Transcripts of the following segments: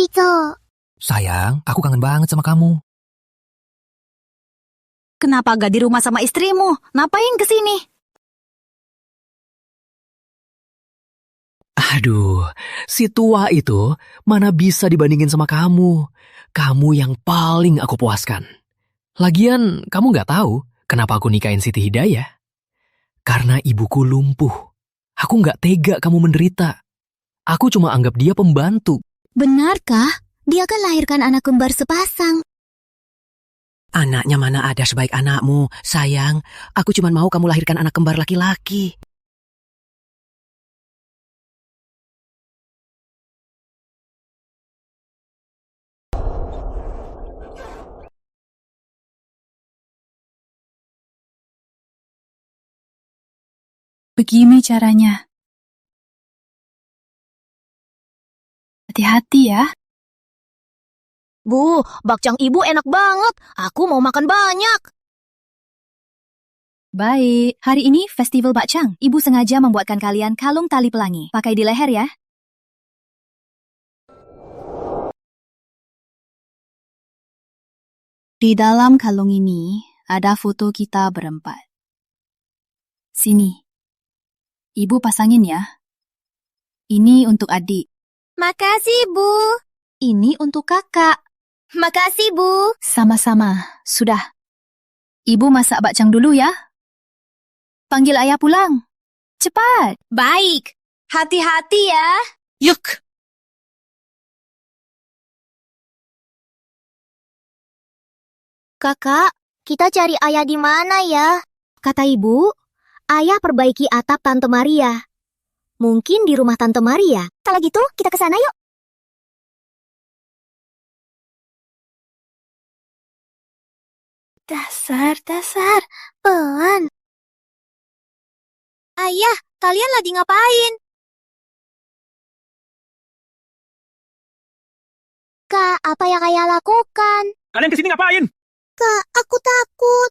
Rizal. Sayang, aku kangen banget sama kamu. Kenapa gak di rumah sama istrimu? Ngapain kesini? Aduh, si tua itu mana bisa dibandingin sama kamu. Kamu yang paling aku puaskan. Lagian, kamu gak tahu kenapa aku nikahin Siti Hidayah? Karena ibuku lumpuh. Aku gak tega kamu menderita. Aku cuma anggap dia pembantu. Benarkah? Dia kan lahirkan anak kembar sepasang. Anaknya mana ada sebaik anakmu, sayang. Aku cuma mau kamu lahirkan anak kembar laki-laki. Begini caranya. Hati-hati ya. Bu, bakcang ibu enak banget. Aku mau makan banyak. Baik, hari ini festival bakcang. Ibu sengaja membuatkan kalian kalung tali pelangi. Pakai di leher ya. Di dalam kalung ini ada foto kita berempat. Sini. Ibu pasangin ya. Ini untuk adik. Makasih, Bu. Ini untuk kakak. Makasih, Bu. Sama-sama. Sudah. Ibu masak bakcang dulu ya. Panggil ayah pulang. Cepat. Baik. Hati-hati ya. Yuk! Kakak, kita cari ayah di mana ya? Kata ibu, ayah perbaiki atap Tante Maria. Mungkin di rumah Tante Maria. Kalau gitu, kita ke sana yuk. Dasar, pelan. Ayah, kalian lagi ngapain? Kak, apa yang ayah lakukan? Kalian kesini ngapain? Kak, aku takut.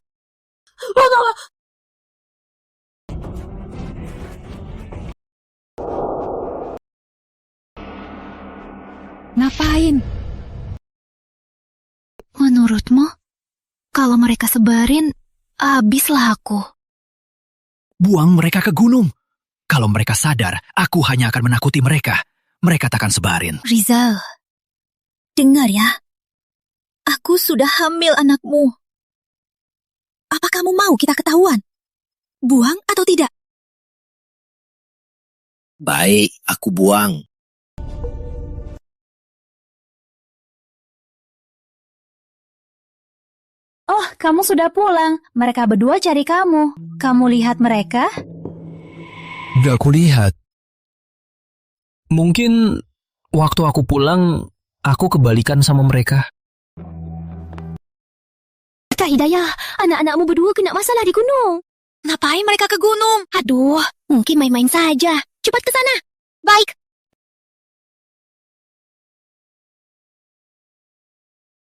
Ngapain? Menurutmu, kalau mereka sebarin, habislah aku. Buang mereka ke gunung. Kalau mereka sadar, aku hanya akan menakuti mereka. Mereka takkan sebarin. Rizal, dengar ya. Aku sudah hamil anakmu. Apa kamu mau kita ketahuan? Buang atau tidak? Baik, aku buang. Oh, kamu sudah pulang. Mereka berdua cari kamu. Kamu lihat mereka? Gak kulihat. Mungkin waktu aku pulang, aku kebalikan sama mereka. Kak Hidayah, anak-anakmu berdua kena masalah di gunung. Ngapain mereka ke gunung? Aduh, mungkin main-main saja. Cepat ke sana. Baik.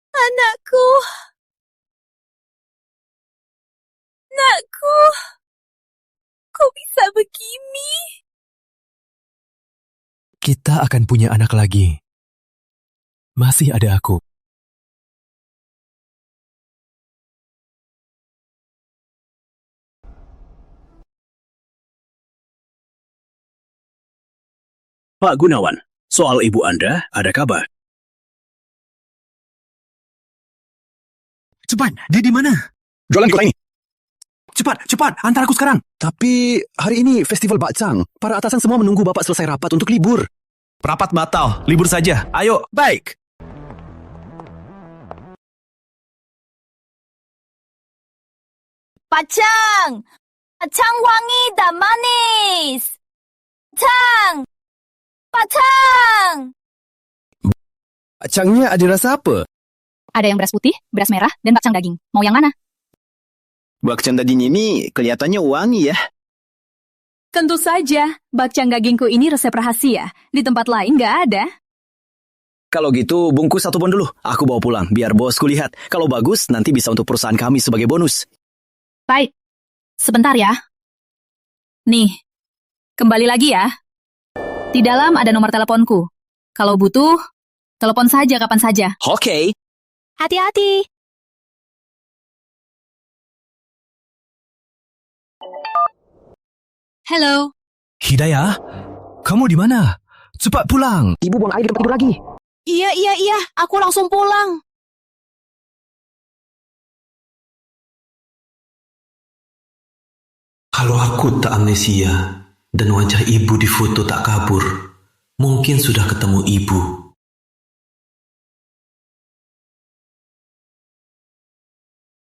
Anakku. Anakku. Kok bisa begini? Kita akan punya anak lagi. Masih ada aku. Pak Gunawan, soal ibu Anda ada kabar? Cepat, dia di mana? Jualan kota ini. Cepat, antar aku sekarang. Tapi hari ini festival bakcang. Para atasan semua menunggu Bapak selesai rapat untuk libur. Rapat batal, libur saja. Ayo. Baik. Bakcang! Bakcang wangi dan manis! Bakcang! Bakcang! Bakcangnya ada rasa apa? Ada yang beras putih, beras merah, dan bakcang daging. Mau yang mana? Bakcang daging ini kelihatannya wangi ya. Tentu saja, bakcang dagingku ini resep rahasia. Di tempat lain nggak ada. Kalau gitu bungkus satu pun dulu. Aku bawa pulang biar bosku lihat. Kalau bagus nanti bisa untuk perusahaan kami sebagai bonus. Baik, sebentar ya. Nih, kembali lagi ya. Di dalam ada nomor teleponku. Kalau butuh, Telepon saja kapan saja. Oke. Hati-hati. Halo. Hidayah, kamu di mana? Cepat pulang. Ibu buang air di tempat tidur lagi. Iya. Aku langsung pulang. Kalau aku tak amnesia dan wajah ibu di foto tak kabur, mungkin sudah ketemu ibu.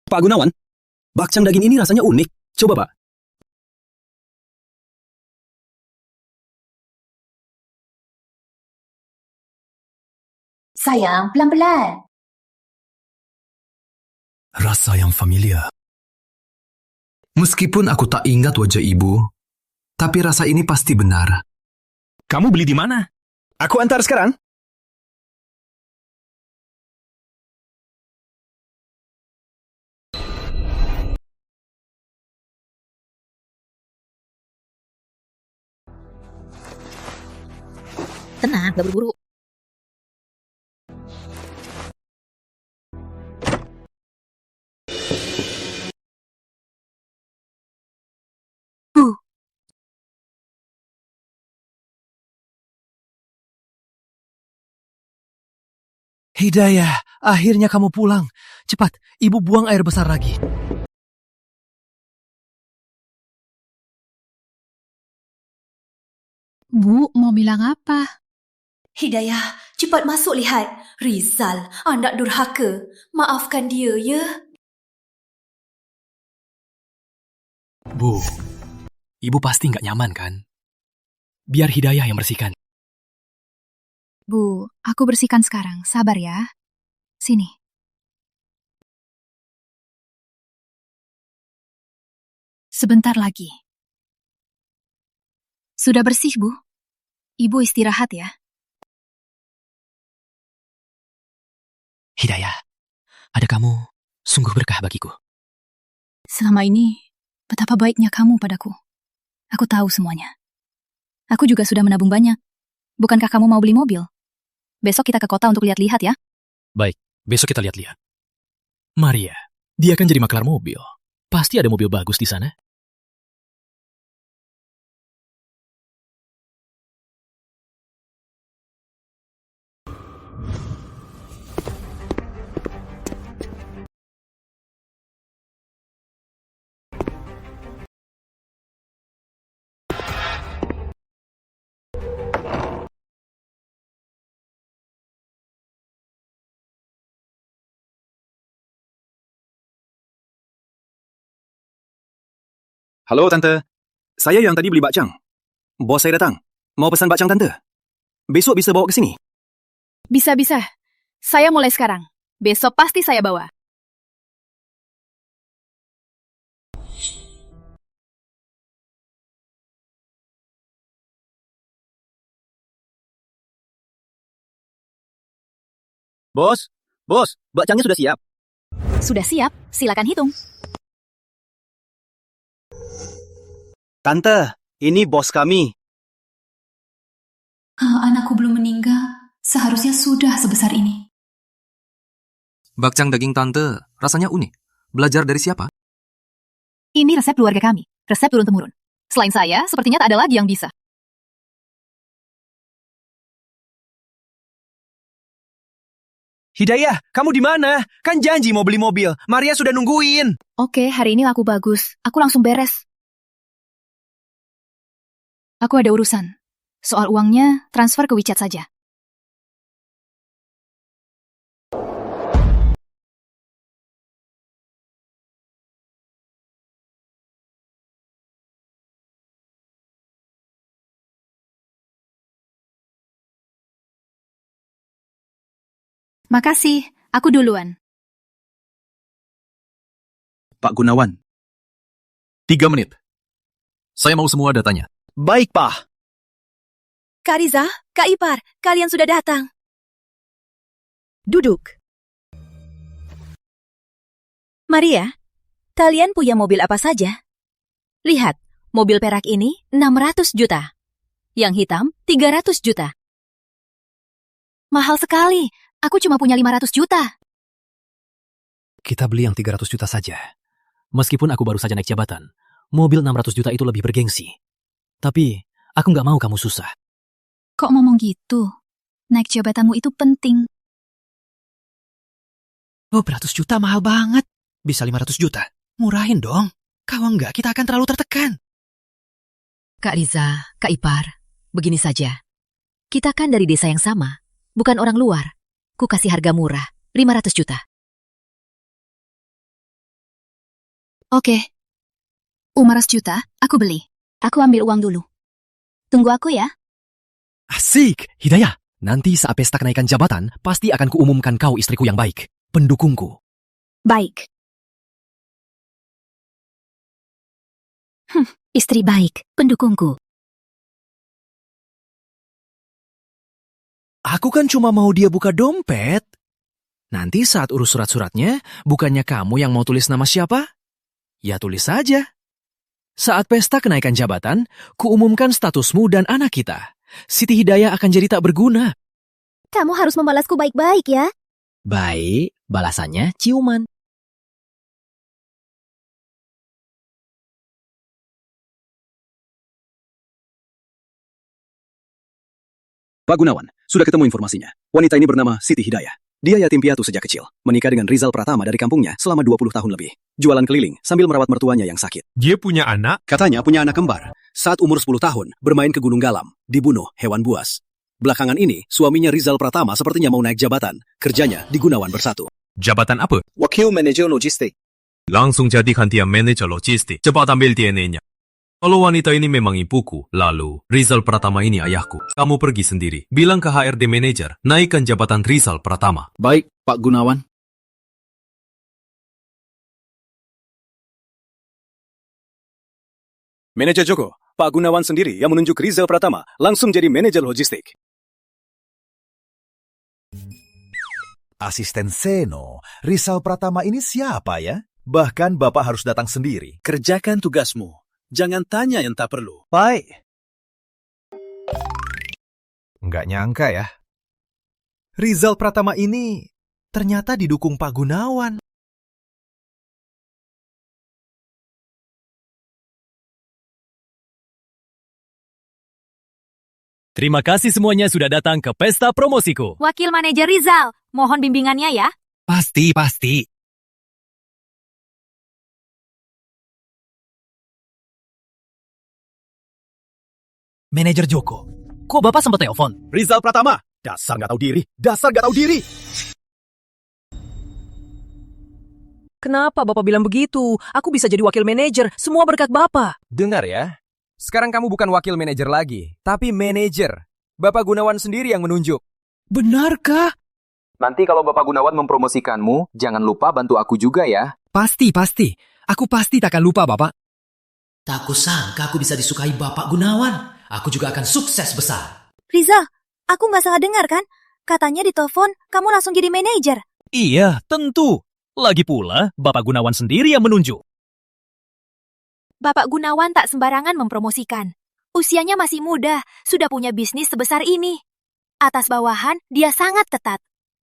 Pak Gunawan, bakcang daging ini rasanya unik. Coba, Pak. Sayang, pelan-pelan. Rasa yang familiar. Meskipun aku tak ingat wajah ibu, tapi rasa ini pasti benar. Kamu beli di mana? Aku antar sekarang. Tenang, gak buru-buru. Hidayah, akhirnya kamu pulang. Cepat, ibu buang air besar lagi. Bu, mau bilang apa? Hidayah, cepat masuk lihat. Rizal, anak durhaka. Maafkan dia, ya? Bu, ibu pasti nggak nyaman kan? Biar Hidayah yang bersihkan. Bu, aku bersihkan sekarang. Sabar ya. Sini. Sebentar lagi. Sudah bersih, Bu. Ibu istirahat ya. Hidayah, ada kamu sungguh berkah bagiku. Selama ini, betapa baiknya kamu padaku. Aku tahu semuanya. Aku juga sudah menabung banyak. Bukankah kamu mau beli mobil? Besok kita ke kota untuk lihat-lihat ya. Baik, besok kita lihat-lihat. Maria, dia kan jadi maklar mobil. Pasti ada mobil bagus di sana. Halo, Tante. Saya yang tadi beli bakcang. Bos saya datang. Mau pesan bakcang Tante. Besok bisa bawa ke sini. Bisa. Saya mulai sekarang. Besok pasti saya bawa. Bos, bakcangnya sudah siap. Sudah siap, silakan hitung. Tante, ini bos kami. Anakku belum meninggal. Seharusnya sudah sebesar ini. Bakcang daging tante, rasanya unik. Belajar dari siapa? Ini resep keluarga kami. Resep turun-temurun. Selain saya, sepertinya tak ada lagi yang bisa. Hidayah, kamu di mana? Kan janji mau beli mobil. Maria sudah nungguin. Oke, hari ini laku bagus. Aku langsung beres. Aku ada urusan. Soal uangnya, transfer ke WeChat saja. Makasih, aku duluan. Pak Gunawan. 3 menit. Saya mau semua datanya. Baik, Pak. Kak Riza, Kak Ipar, kalian sudah datang. Duduk. Maria, kalian punya mobil apa saja? Lihat, mobil perak ini 600 juta. Yang hitam 300 juta. Mahal sekali. Aku cuma punya 500 juta. Kita beli yang 300 juta saja. Meskipun aku baru saja naik jabatan, mobil 600 juta itu lebih bergengsi. Tapi, aku nggak mau kamu susah. Kok ngomong gitu? Naik jabatanmu itu penting. Oh, 100 juta mahal banget. Bisa 500 juta. Murahin dong. Kalau enggak, kita akan terlalu tertekan. Kak Riza, Kak Ipar, begini saja. Kita kan dari desa yang sama, bukan orang luar. Ku kasih harga murah, 500 juta. Oke. 500 juta, aku beli. Aku ambil uang dulu. Tunggu aku ya. Asik, Hidayah. Nanti saat pesta kenaikan jabatan, pasti akan kuumumkan kau istriku yang baik. Pendukungku. Baik. Istri baik, pendukungku. Aku kan cuma mau dia buka dompet. Nanti saat urus surat-suratnya, bukannya kamu yang mau tulis nama siapa? Ya tulis saja. Saat pesta kenaikan jabatan, kuumumkan statusmu dan anak kita. Siti Hidayah akan jadi tak berguna. Kamu harus membalasku baik-baik ya. Baik, balasannya ciuman. Pak Gunawan, sudah ketemu informasinya. Wanita ini bernama Siti Hidayah. Dia yatim piatu sejak kecil, menikah dengan Rizal Pratama dari kampungnya selama 20 tahun lebih. Jualan keliling sambil merawat mertuanya yang sakit. Dia punya anak? Katanya punya anak kembar. Saat umur 10 tahun, bermain ke Gunung Galam, dibunuh hewan buas. Belakangan ini, suaminya Rizal Pratama sepertinya mau naik jabatan. Kerjanya di Gunawan Bersatu. Jabatan apa? Wakil Manajer Logistik. Langsung jadikan dia manajer logistik. Cepat ambil DNA-nya. Kalau wanita ini memang ibuku, lalu Rizal Pratama ini ayahku. Kamu pergi sendiri. Bilang ke HRD manager, naikkan jabatan Rizal Pratama. Baik, Pak Gunawan. Manajer Joko, Pak Gunawan sendiri yang menunjuk Rizal Pratama langsung jadi manajer logistik. Asisten Seno, Rizal Pratama ini siapa ya? Bahkan Bapak harus datang sendiri. Kerjakan tugasmu. Jangan tanya yang tak perlu. Baik. Nggak nyangka ya. Rizal Pratama ini ternyata didukung Pak Gunawan. Terima kasih semuanya sudah datang ke pesta promosiku. Wakil manajer Rizal, mohon bimbingannya ya. Pasti. Manajer Joko, kok Bapak sempat telepon? Rizal Pratama, dasar nggak tahu diri. Kenapa Bapak bilang begitu? Aku bisa jadi wakil manajer, semua berkat Bapak. Dengar ya, sekarang kamu bukan wakil manajer lagi, tapi manajer. Bapak Gunawan sendiri yang menunjuk. Benarkah? Nanti kalau Bapak Gunawan mempromosikanmu, jangan lupa bantu aku juga ya. Pasti. Aku pasti tak akan lupa, Bapak. Tak kusangka aku bisa disukai Bapak Gunawan. Aku juga akan sukses besar. Rizal, aku nggak salah dengar kan? Katanya di telepon kamu langsung jadi manajer. Iya, tentu. Lagi pula, Bapak Gunawan sendiri yang menunjuk. Bapak Gunawan tak sembarangan mempromosikan. Usianya masih muda, sudah punya bisnis sebesar ini. Atas bawahan, dia sangat ketat.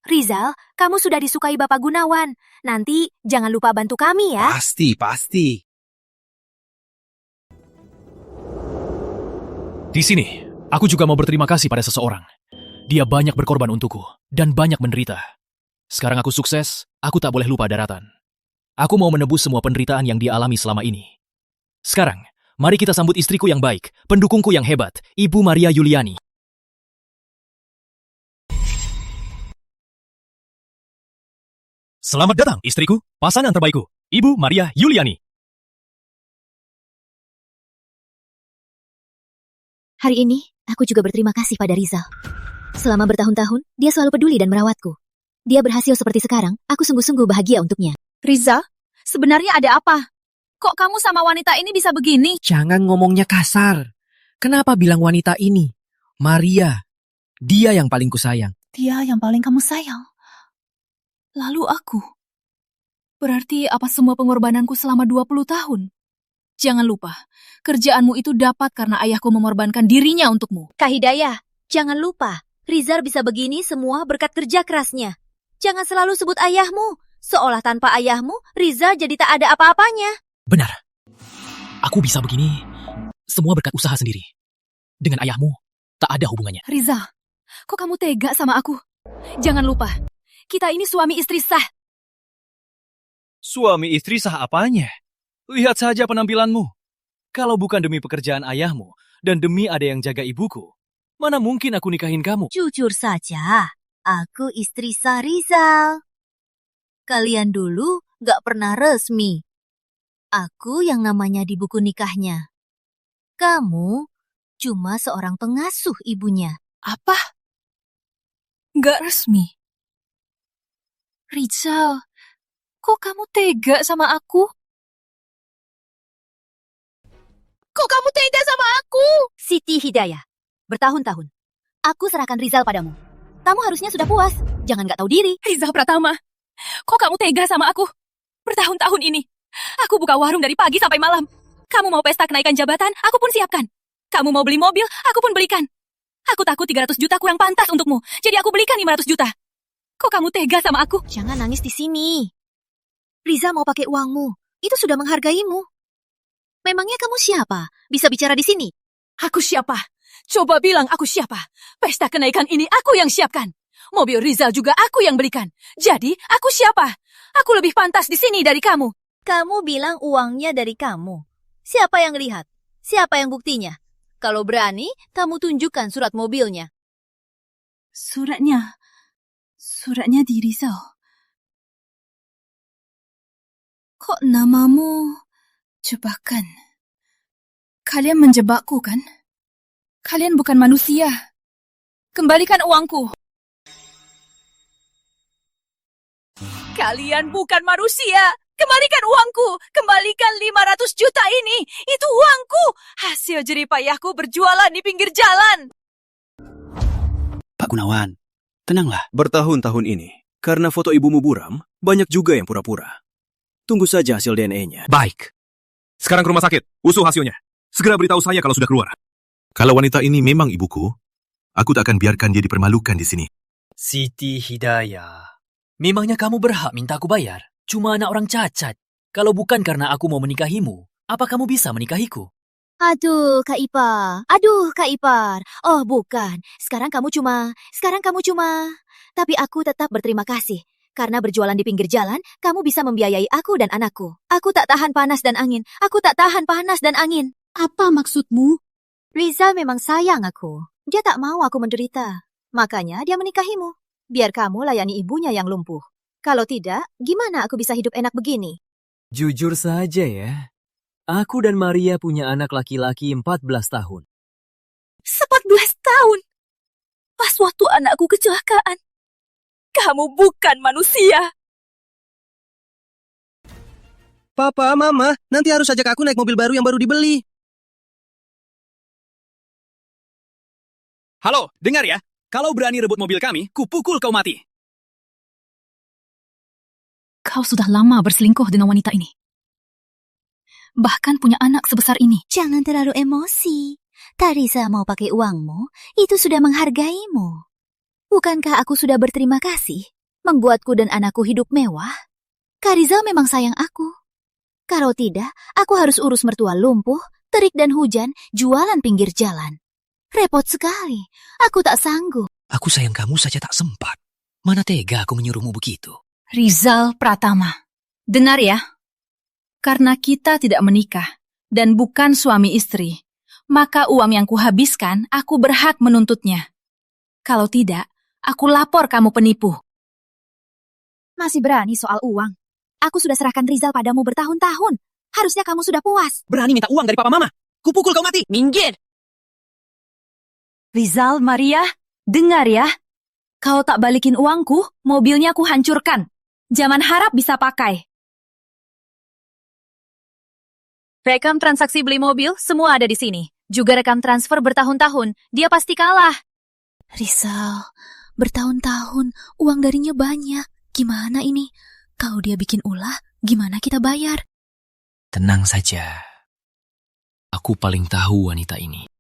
Rizal, kamu sudah disukai Bapak Gunawan. Nanti jangan lupa bantu kami ya. Pasti. Di sini, aku juga mau berterima kasih pada seseorang. Dia banyak berkorban untukku, dan banyak menderita. Sekarang aku sukses, aku tak boleh lupa daratan. Aku mau menebus semua penderitaan yang dia alami selama ini. Sekarang, mari kita sambut istriku yang baik, pendukungku yang hebat, Ibu Maria Yuliani. Selamat datang, istriku, pasangan terbaikku, Ibu Maria Yuliani. Hari ini, aku juga berterima kasih pada Rizal. Selama bertahun-tahun, dia selalu peduli dan merawatku. Dia berhasil seperti sekarang, aku sungguh-sungguh bahagia untuknya. Rizal, sebenarnya ada apa? Kok kamu sama wanita ini bisa begini? Jangan ngomongnya kasar. Kenapa bilang wanita ini? Maria. Dia yang paling kusayang. Dia yang paling kamu sayang. Lalu aku? Berarti apa semua pengorbananku selama 20 tahun? Jangan lupa, kerjaanmu itu dapat karena ayahku mengorbankan dirinya untukmu. Kak Hidayah, jangan lupa, Rizal bisa begini semua berkat kerja kerasnya. Jangan selalu sebut ayahmu. Seolah tanpa ayahmu, Rizal jadi tak ada apa-apanya. Benar. Aku bisa begini semua berkat usaha sendiri. Dengan ayahmu, tak ada hubungannya. Rizal, kok kamu tega sama aku? Jangan lupa, kita ini suami istri sah. Suami istri sah apanya? Lihat saja penampilanmu. Kalau bukan demi pekerjaan ayahmu dan demi ada yang jaga ibuku, mana mungkin aku nikahin kamu? Jujur saja, aku istri sah Rizal. Kalian dulu gak pernah resmi. Aku yang namanya di buku nikahnya. Kamu cuma seorang pengasuh ibunya. Apa? Gak resmi? Rizal, kok kamu tega sama aku? Kok kamu tega sama aku? Siti Hidayah, bertahun-tahun, aku serahkan Rizal padamu. Kamu harusnya sudah puas, jangan gak tahu diri. Rizal Pratama, kok kamu tega sama aku? Bertahun-tahun ini, aku buka warung dari pagi sampai malam. Kamu mau pesta kenaikan jabatan, aku pun siapkan. Kamu mau beli mobil, aku pun belikan. Aku takut 300 juta kurang pantas untukmu, jadi aku belikan 500 juta. Kok kamu tega sama aku? Jangan nangis di sini. Rizal mau pakai uangmu, itu sudah menghargaimu. Memangnya kamu siapa? Bisa bicara di sini? Aku siapa? Coba bilang aku siapa? Pesta kenaikan ini aku yang siapkan. Mobil Rizal juga aku yang belikan. Jadi, aku siapa? Aku lebih pantas di sini dari kamu. Kamu bilang uangnya dari kamu. Siapa yang lihat? Siapa yang buktinya? Kalau berani, kamu tunjukkan surat mobilnya. Suratnya di Rizal. Kok namamu jebakan? Kalian menjebakku kan? Kalian bukan manusia. Kembalikan uangku. Kalian bukan manusia. Kembalikan uangku. Kembalikan 500 juta ini. Itu uangku. Hasil jeripayahku berjualan di pinggir jalan. Pak Gunawan, tenanglah. Bertahun-tahun ini, karena foto ibumu buram, banyak juga yang pura-pura. Tunggu saja hasil DNA-nya. Baik. Sekarang ke rumah sakit. Usul hasilnya. Segera beritahu saya kalau sudah keluar. Kalau wanita ini memang ibuku, aku tak akan biarkan dia dipermalukan di sini. Siti Hidayah, memangnya kamu berhak minta aku bayar? Cuma anak orang cacat. Kalau bukan karena aku mau menikahimu, apa kamu bisa menikahiku? Aduh, Kak Ipar. Oh, bukan. Sekarang kamu cuma. Tapi aku tetap berterima kasih. Karena berjualan di pinggir jalan, kamu bisa membiayai aku dan anakku. Aku tak tahan panas dan angin. Apa maksudmu? Rizal memang sayang aku. Dia tak mau aku menderita. Makanya dia menikahimu. Biar kamu layani ibunya yang lumpuh. Kalau tidak, gimana aku bisa hidup enak begini? Jujur saja ya, aku dan Maria punya anak laki-laki 14 tahun. 14 tahun? Pas waktu anakku kecelakaan. Kamu bukan manusia. Papa, Mama, nanti harus ajak aku naik mobil baru yang baru dibeli. Halo, dengar ya. Kalau berani rebut mobil kami, kupukul kau mati. Kau sudah lama berselingkuh dengan wanita ini. Bahkan punya anak sebesar ini. Jangan terlalu emosi. Tarisa mau pakai uangmu, itu sudah menghargaimu. Bukankah aku sudah berterima kasih, membuatku dan anakku hidup mewah? Kak Rizal memang sayang aku. Kalau tidak, aku harus urus mertua lumpuh, terik dan hujan, jualan pinggir jalan. Repot sekali, aku tak sanggup. Aku sayang kamu saja tak sempat. Mana tega aku menyuruhmu begitu. Rizal Pratama, dengar ya. Karena kita tidak menikah dan bukan suami istri, maka uang yang kuhabiskan, aku berhak menuntutnya. Kalau tidak, aku lapor kamu penipu. Masih berani soal uang? Aku sudah serahkan Rizal padamu bertahun-tahun. Harusnya kamu sudah puas. Berani minta uang dari papa mama? Kupukul kau mati. Minggir! Rizal, Maria, dengar ya. Kalau tak balikin uangku, mobilnya aku hancurkan. Jangan harap bisa pakai. Rekam transaksi beli mobil, semua ada di sini. Juga rekam transfer bertahun-tahun. Dia pasti kalah. Rizal, bertahun-tahun, uang darinya banyak. Gimana ini? Kalau dia bikin ulah, gimana kita bayar? Tenang saja. Aku paling tahu wanita ini.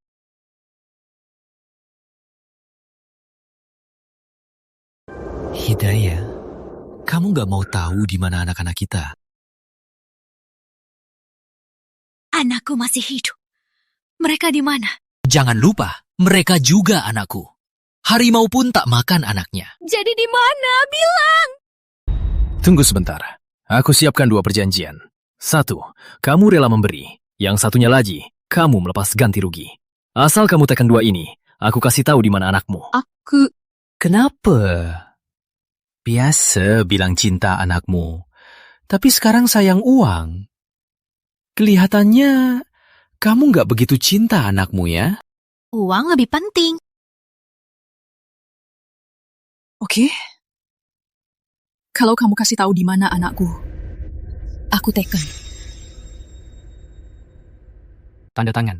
Hidayah, kamu gak mau tahu di mana anak-anak kita? Anakku masih hidup. Mereka di mana? Jangan lupa, mereka juga anakku. Harimau pun tak makan anaknya. Jadi di mana? Bilang! Tunggu sebentar. Aku siapkan 2 perjanjian. 1, kamu rela memberi. Yang satunya lagi, kamu melepas ganti rugi. Asal kamu tekan 2 ini, aku kasih tahu di mana anakmu. Kenapa? Biasa bilang cinta anakmu. Tapi sekarang sayang uang. Kelihatannya kamu gak begitu cinta anakmu ya? Uang lebih penting. Oke. Kalau kamu kasih tahu di mana anakku, aku teken. Tanda tangan.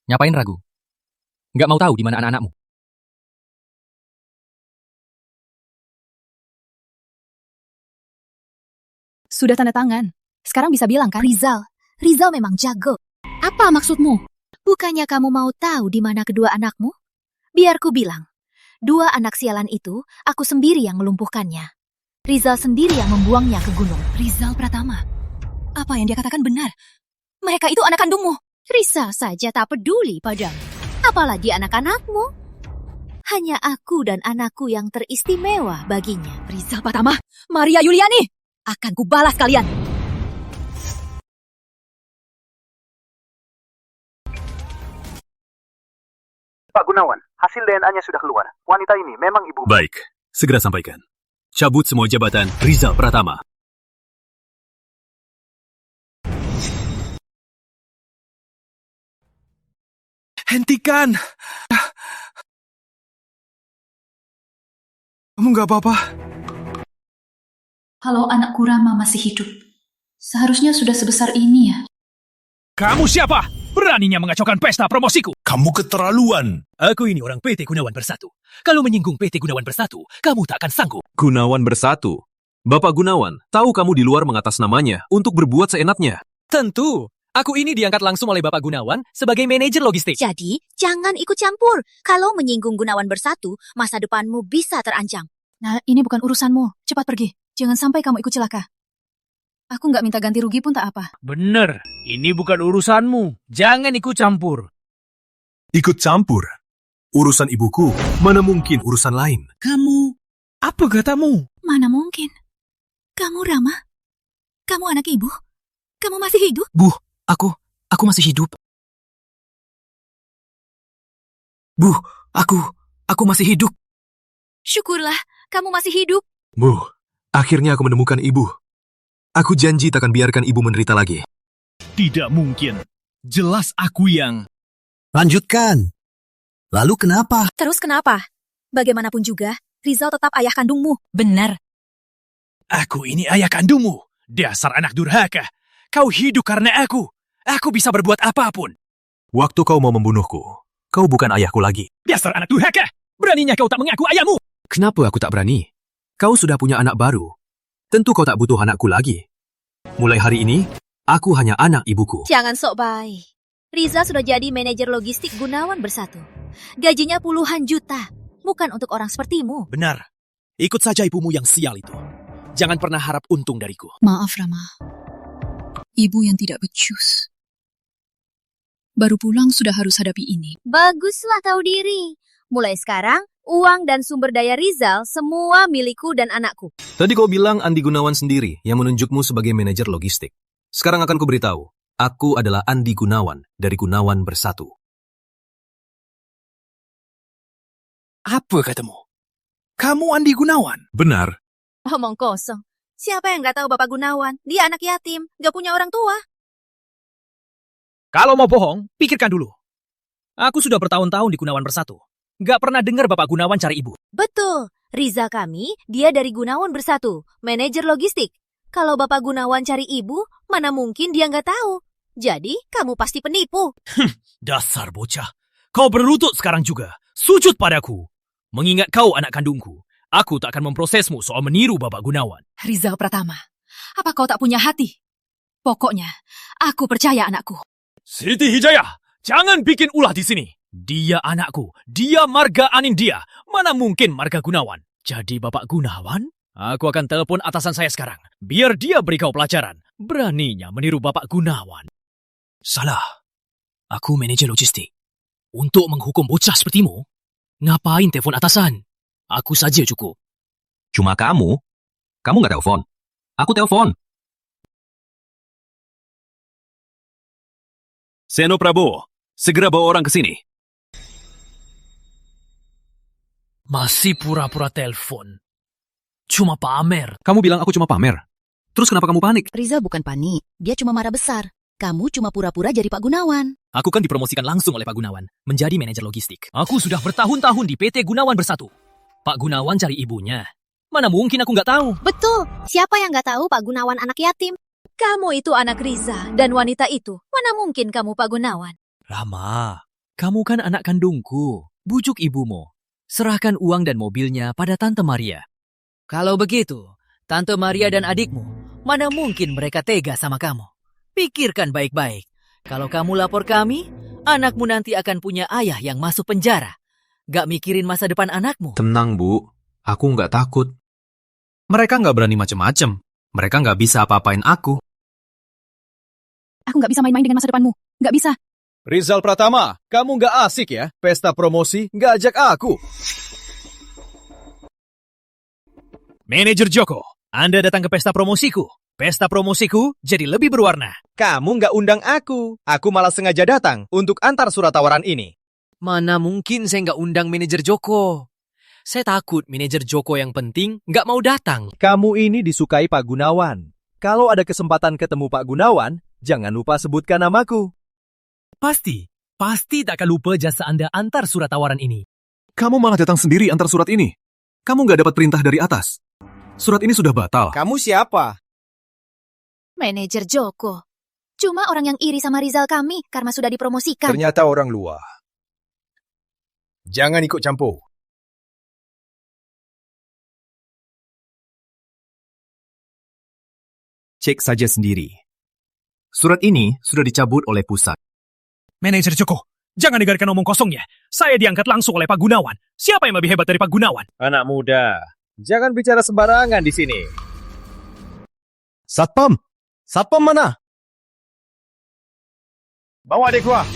Ngapain ragu? Gak mau tahu di mana anak-anakmu? Sudah tanda tangan. Sekarang bisa bilang kan? Rizal memang jago. Apa maksudmu? Bukannya kamu mau tahu di mana kedua anakmu? Biar ku bilang. 2 anak sialan itu, aku sendiri yang melumpuhkannya. Rizal sendiri yang membuangnya ke gunung. Rizal Pratama. Apa yang dia katakan benar? Mereka itu anak kandungmu. Rizal saja tak peduli padamu. Apalagi anak-anakmu. Hanya aku dan anakku yang teristimewa baginya. Rizal Pratama, Maria Yuliani. Akan kubalas kalian. Pak Gunawan, hasil DNA-nya sudah keluar. Wanita ini memang ibu. Baik, segera sampaikan. Cabut semua jabatan Rizal Pratama. Hentikan! Kamu gak apa-apa? Kalau anakku Rama masih hidup, seharusnya sudah sebesar ini ya. Kamu siapa? Beraninya mengacaukan pesta promosiku. Kamu keterlaluan. Aku ini orang PT Gunawan Bersatu. Kalau menyinggung PT Gunawan Bersatu, kamu tak akan sanggup. Gunawan Bersatu. Bapak Gunawan, tahu kamu di luar mengatasnamanya untuk berbuat seenaknya. Tentu. Aku ini diangkat langsung oleh Bapak Gunawan sebagai manajer logistik. Jadi, jangan ikut campur. Kalau menyinggung Gunawan Bersatu, masa depanmu bisa terancam. Nah, ini bukan urusanmu. Cepat pergi. Jangan sampai kamu ikut celaka. Aku nggak minta ganti rugi pun tak apa. Bener, ini bukan urusanmu. Jangan ikut campur. Ikut campur? Urusan ibuku, mana mungkin urusan lain? Kamu, apa katamu? Mana mungkin? Kamu Rama? Kamu anak ibu? Kamu masih hidup? Bu, aku masih hidup. Bu, aku masih hidup. Syukurlah, kamu masih hidup. Bu, akhirnya aku menemukan ibu. Aku janji takkan biarkan ibu menderita lagi. Tidak mungkin. Jelas aku yang... Lanjutkan. Lalu kenapa? Terus kenapa? Bagaimanapun juga, Rizal tetap ayah kandungmu. Benar. Aku ini ayah kandungmu. Dasar anak durhaka. Kau hidup karena aku. Aku bisa berbuat apapun. Waktu kau mau membunuhku, kau bukan ayahku lagi. Dasar anak durhaka. Beraninya kau tak mengaku ayahmu. Kenapa aku tak berani? Kau sudah punya anak baru. Tentu kau tak butuh anakku lagi. Mulai hari ini, aku hanya anak ibuku. Jangan sok baik. Rizal sudah jadi manajer logistik Gunawan Bersatu. Gajinya puluhan juta. Bukan untuk orang sepertimu. Benar. Ikut saja ibumu yang sial itu. Jangan pernah harap untung dariku. Maaf, Rama. Ibu yang tidak becus. Baru pulang sudah harus hadapi ini. Baguslah tahu diri. Mulai sekarang, uang dan sumber daya Rizal semua milikku dan anakku. Tadi kau bilang Andi Gunawan sendiri yang menunjukmu sebagai manajer logistik. Sekarang akan kuberitahu, aku adalah Andi Gunawan dari Gunawan Bersatu. Apa katamu? Kamu Andi Gunawan? Benar. Omong kosong. Siapa yang gak tahu Bapak Gunawan? Dia anak yatim, gak punya orang tua. Kalau mau bohong, pikirkan dulu. Aku sudah bertahun-tahun di Gunawan Bersatu. Gak pernah dengar Bapak Gunawan cari ibu. Betul. Rizal kami, dia dari Gunawan Bersatu, manajer logistik. Kalau Bapak Gunawan cari ibu, mana mungkin dia nggak tahu. Jadi, kamu pasti penipu. Dasar bocah. Kau berlutut sekarang juga. Sujud padaku. Mengingat kau anak kandungku, aku tak akan memprosesmu soal meniru Bapak Gunawan. Rizal Pratama, apa kau tak punya hati? Pokoknya, aku percaya anakku. Siti Hidayah, jangan bikin ulah di sini. Dia anakku. Dia marga Anindya. Mana mungkin marga Gunawan? Jadi Bapak Gunawan? Aku akan telepon atasan saya sekarang. Biar dia beri kau pelajaran. Beraninya meniru Bapak Gunawan. Salah. Aku manajer logistik. Untuk menghukum bocah sepertimu, ngapain telepon atasan? Aku saja cukup. Cuma kamu? Kamu nggak telepon? Aku telepon. Seno Prabowo, segera bawa orang ke sini. Masih pura-pura telepon. Cuma pamer. Kamu bilang aku cuma pamer. Terus kenapa kamu panik? Rizal bukan panik, dia cuma marah besar. Kamu cuma pura-pura jadi Pak Gunawan. Aku kan dipromosikan langsung oleh Pak Gunawan menjadi manajer logistik. Aku sudah bertahun-tahun di PT Gunawan Bersatu. Pak Gunawan cari ibunya. Mana mungkin aku nggak tahu? Betul. Siapa yang nggak tahu Pak Gunawan anak yatim? Kamu itu anak Riza, dan wanita itu, mana mungkin kamu Pak Gunawan? Rama, kamu kan anak kandungku. Bujuk ibumu. Serahkan uang dan mobilnya pada Tante Maria. Kalau begitu, Tante Maria dan adikmu, mana mungkin mereka tega sama kamu? Pikirkan baik-baik. Kalau kamu lapor kami, anakmu nanti akan punya ayah yang masuk penjara. Gak mikirin masa depan anakmu. Tenang, Bu. Aku nggak takut. Mereka nggak berani macem-macem. Mereka nggak bisa apa-apain aku. Aku nggak bisa main-main dengan masa depanmu. Nggak bisa. Rizal Pratama, kamu nggak asik ya? Pesta promosi nggak ajak aku. Manajer Joko, Anda datang ke pesta promosiku. Pesta promosiku jadi lebih berwarna. Kamu nggak undang aku. Aku malah sengaja datang untuk antar surat tawaran ini. Mana mungkin saya nggak undang manajer Joko. Saya takut manajer Joko yang penting nggak mau datang. Kamu ini disukai Pak Gunawan. Kalau ada kesempatan ketemu Pak Gunawan, jangan lupa sebutkan namaku. Pasti tak akan lupa jasa Anda antar surat tawaran ini. Kamu malah datang sendiri antar surat ini. Kamu nggak dapat perintah dari atas. Surat ini sudah batal. Kamu siapa? Manajer Joko. Cuma orang yang iri sama Rizal kami karena sudah dipromosikan. Ternyata orang luar. Jangan ikut campur. Cek saja sendiri. Surat ini sudah dicabut oleh pusat. Manajer Joko, jangan dengarkan omong kosongnya. Saya diangkat langsung oleh Pak Gunawan. Siapa yang lebih hebat dari Pak Gunawan? Anak muda, jangan bicara sembarangan di sini. Satpam! Satpam mana? Bawa dia keluar.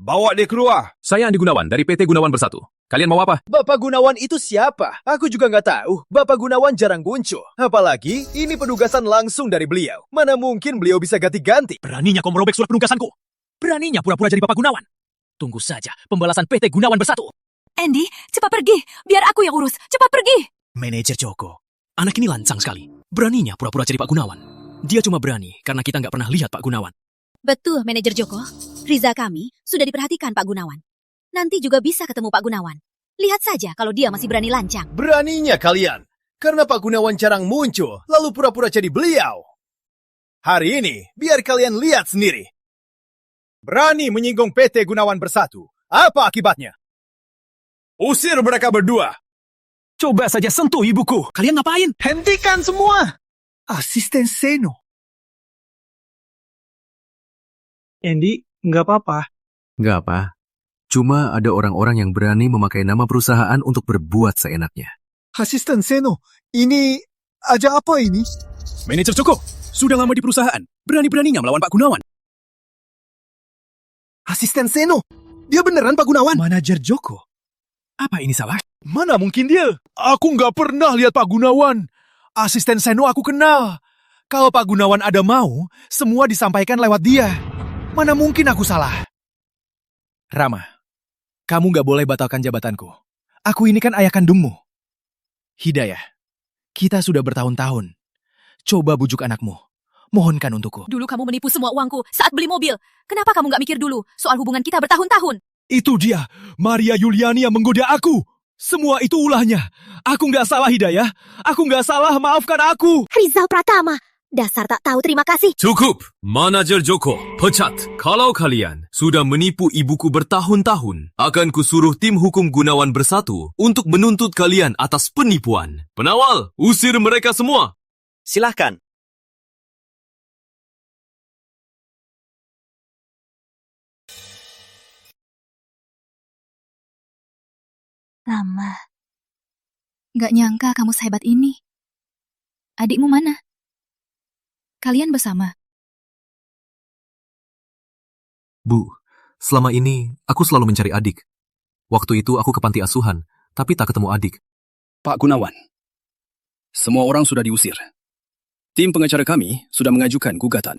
Bawa dia keluar. Saya Andi Gunawan dari PT Gunawan Bersatu. Kalian mau apa? Bapak Gunawan itu siapa? Aku juga nggak tahu. Bapak Gunawan jarang muncul. Apalagi ini penugasan langsung dari beliau. Mana mungkin beliau bisa ganti-ganti? Beraninya kau merobek surat penugasanku. Beraninya pura-pura jadi Bapak Gunawan. Tunggu saja pembalasan PT Gunawan Bersatu. Andy, cepat pergi. Biar aku yang urus. Cepat pergi. Manajer Joko, anak ini lancang sekali. Beraninya pura-pura jadi Pak Gunawan. Dia cuma berani karena kita nggak pernah lihat Pak Gunawan. Betul, Manajer Joko. Riza kami sudah diperhatikan Pak Gunawan. Nanti juga bisa ketemu Pak Gunawan. Lihat saja kalau dia masih berani lancang. Beraninya kalian. Karena Pak Gunawan jarang muncul, lalu pura-pura jadi beliau. Hari ini, biar kalian lihat sendiri. Berani menyinggung PT Gunawan Bersatu. Apa akibatnya? Usir mereka berdua. Coba saja sentuh ibuku. Kalian ngapain? Hentikan semua. Asisten Seno. Andy, nggak apa-apa. Nggak apa. Cuma ada orang-orang yang berani memakai nama perusahaan untuk berbuat seenaknya. Asisten Seno, ini aja apa ini? Manajer Joko, sudah lama di perusahaan. Berani-beraninya melawan Pak Gunawan. Asisten Seno, dia beneran Pak Gunawan? Manajer Joko. Apa ini salah? Mana mungkin dia? Aku nggak pernah lihat Pak Gunawan. Asisten Seno aku kenal. Kalau Pak Gunawan ada mau, semua disampaikan lewat dia. Mana mungkin aku salah? Rama, kamu nggak boleh batalkan jabatanku. Aku ini kan ayah kandungmu. Hidayah, kita sudah bertahun-tahun. Coba bujuk anakmu. Mohonkan untukku. Dulu kamu menipu semua uangku saat beli mobil. Kenapa kamu nggak mikir dulu soal hubungan kita bertahun-tahun? Itu dia, Maria Yuliani yang menggoda aku. Semua itu ulahnya. Aku nggak salah, Hidayah. Aku nggak salah, maafkan aku. Rizal Pratama, dasar tak tahu terima kasih. Cukup, Manajer Joko, pecat. Kalau kalian sudah menipu ibuku bertahun-tahun, akan kusuruh tim hukum Gunawan Bersatu untuk menuntut kalian atas penipuan. Penawal, usir mereka semua. Silahkan. Rama, gak nyangka kamu sehebat ini. Adikmu mana? Kalian bersama? Bu, selama ini aku selalu mencari adik. Waktu itu aku ke panti asuhan, tapi tak ketemu adik. Pak Gunawan, semua orang sudah diusir. Tim pengacara kami sudah mengajukan gugatan.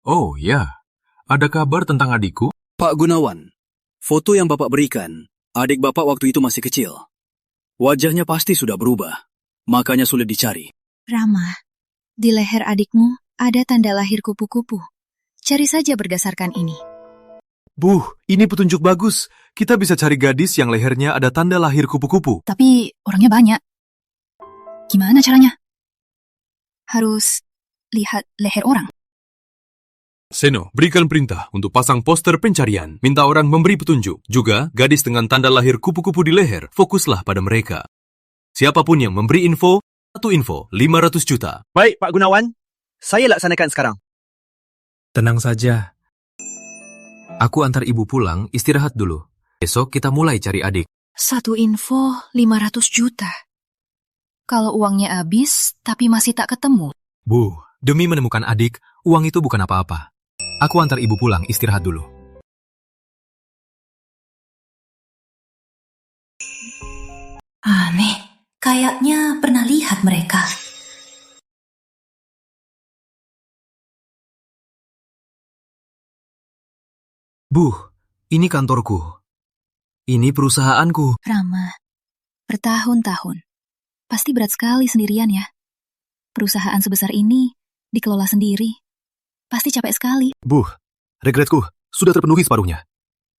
Oh ya, ada kabar tentang adikku? Pak Gunawan, foto yang Bapak berikan, adik Bapak waktu itu masih kecil. Wajahnya pasti sudah berubah, makanya sulit dicari. Rama, di leher adikmu ada tanda lahir kupu-kupu. Cari saja berdasarkan ini. Bu, ini petunjuk bagus. Kita bisa cari gadis yang lehernya ada tanda lahir kupu-kupu. Tapi orangnya banyak. Gimana caranya? Harus lihat leher orang. Seno, berikan perintah untuk pasang poster pencarian. Minta orang memberi petunjuk. Juga, gadis dengan tanda lahir kupu-kupu di leher, fokuslah pada mereka. Siapapun yang memberi info, satu info, 500 juta. Baik, Pak Gunawan. Saya laksanakan sekarang. Tenang saja. Aku antar ibu pulang, istirahat dulu. Besok kita mulai cari adik. Satu info 500 juta. Kalau uangnya habis, tapi masih tak ketemu. Bu, demi menemukan adik, uang itu bukan apa-apa. Aku antar ibu pulang, istirahat dulu. Aneh, kayaknya pernah lihat mereka. Bu, ini kantorku. Ini perusahaanku. Rama, bertahun-tahun. Pasti berat sekali sendirian ya. Perusahaan sebesar ini dikelola sendiri. Pasti capek sekali. Bu, regretku sudah terpenuhi separuhnya.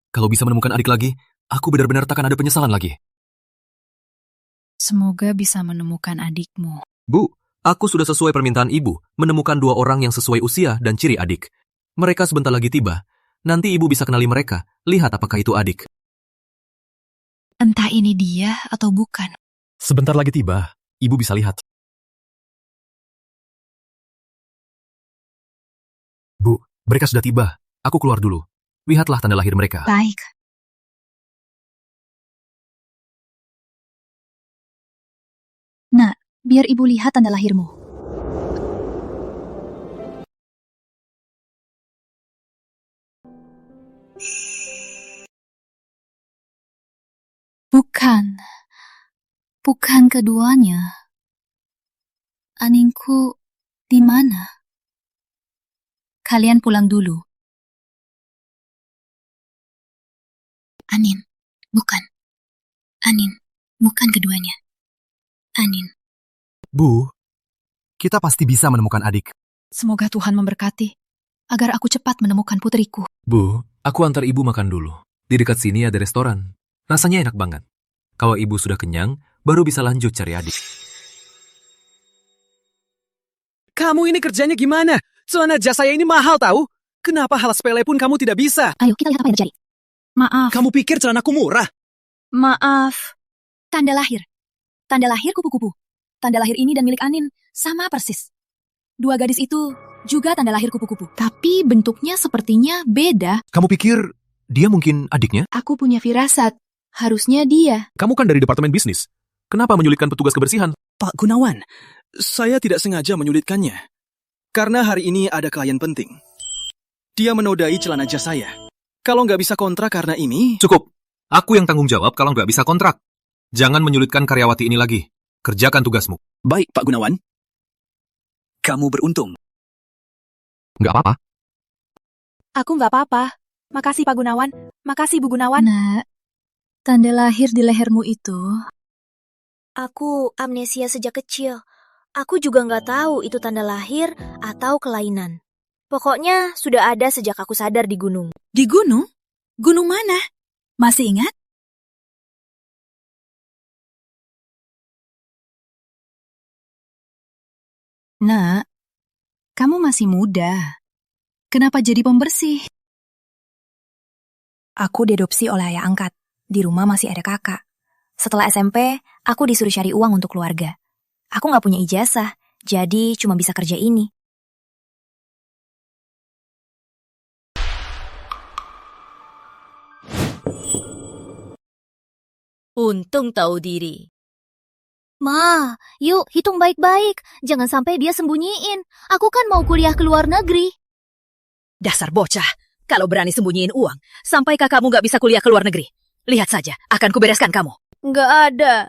Kalau bisa menemukan adik lagi, aku benar-benar takkan ada penyesalan lagi. Semoga bisa menemukan adikmu. Bu, aku sudah sesuai permintaan ibu, menemukan 2 orang yang sesuai usia dan ciri adik. Mereka sebentar lagi tiba. Nanti ibu bisa kenali mereka. Lihat apakah itu adik. Entah ini dia atau bukan. Sebentar lagi tiba. Ibu bisa lihat. Bu, mereka sudah tiba. Aku keluar dulu. Lihatlah tanda lahir mereka. Baik. Nak, biar ibu lihat tanda lahirmu. Bukan keduanya. Aningku di mana? Kalian pulang dulu. Anin, bukan. Anin, bukan keduanya. Anin. Bu, kita pasti bisa menemukan adik. Semoga Tuhan memberkati, agar aku cepat menemukan putriku. Bu, aku antar ibu makan dulu. Di dekat sini ada restoran. Rasanya enak banget. Kalau ibu sudah kenyang, baru bisa lanjut cari adik. Kamu ini kerjanya gimana? Celana jas saya ini mahal tahu. Kenapa hal sepele pun kamu tidak bisa? Ayo, kita lihat apa yang terjadi. Maaf. Kamu pikir celanaku murah? Maaf. Tanda lahir. Tanda lahir kupu-kupu. Tanda lahir ini dan milik Anin sama persis. 2 gadis itu juga tanda lahir kupu-kupu. Tapi bentuknya sepertinya beda. Kamu pikir dia mungkin adiknya? Aku punya firasat. Harusnya dia. Kamu kan dari departemen bisnis. Kenapa menyulitkan petugas kebersihan? Pak Gunawan, saya tidak sengaja menyulitkannya. Karena hari ini ada klien penting. Dia menodai celana jas saya. Kalau nggak bisa kontrak karena ini... Cukup. Aku yang tanggung jawab kalau nggak bisa kontrak. Jangan menyulitkan karyawati ini lagi. Kerjakan tugasmu. Baik, Pak Gunawan. Kamu beruntung. Nggak apa-apa. Aku nggak apa-apa. Makasih Pak Gunawan. Makasih Bu Gunawan. Nak, tanda lahir di lehermu itu... Aku amnesia sejak kecil. Aku juga nggak tahu itu tanda lahir atau kelainan. Pokoknya sudah ada sejak aku sadar di gunung. Di gunung? Gunung mana? Masih ingat? Nak, kamu masih muda. Kenapa jadi pembersih? Aku diadopsi oleh ayah angkat. Di rumah masih ada kakak. Setelah SMP, aku disuruh cari uang untuk keluarga. Aku nggak punya ijazah, jadi cuma bisa kerja ini. Untung tahu diri. Ma, yuk hitung baik-baik. Jangan sampai dia sembunyiin. Aku kan mau kuliah ke luar negeri. Dasar bocah, kalau berani sembunyiin uang, sampai kakakmu nggak bisa kuliah ke luar negeri. Lihat saja, akan kubereskan kamu. Nggak ada.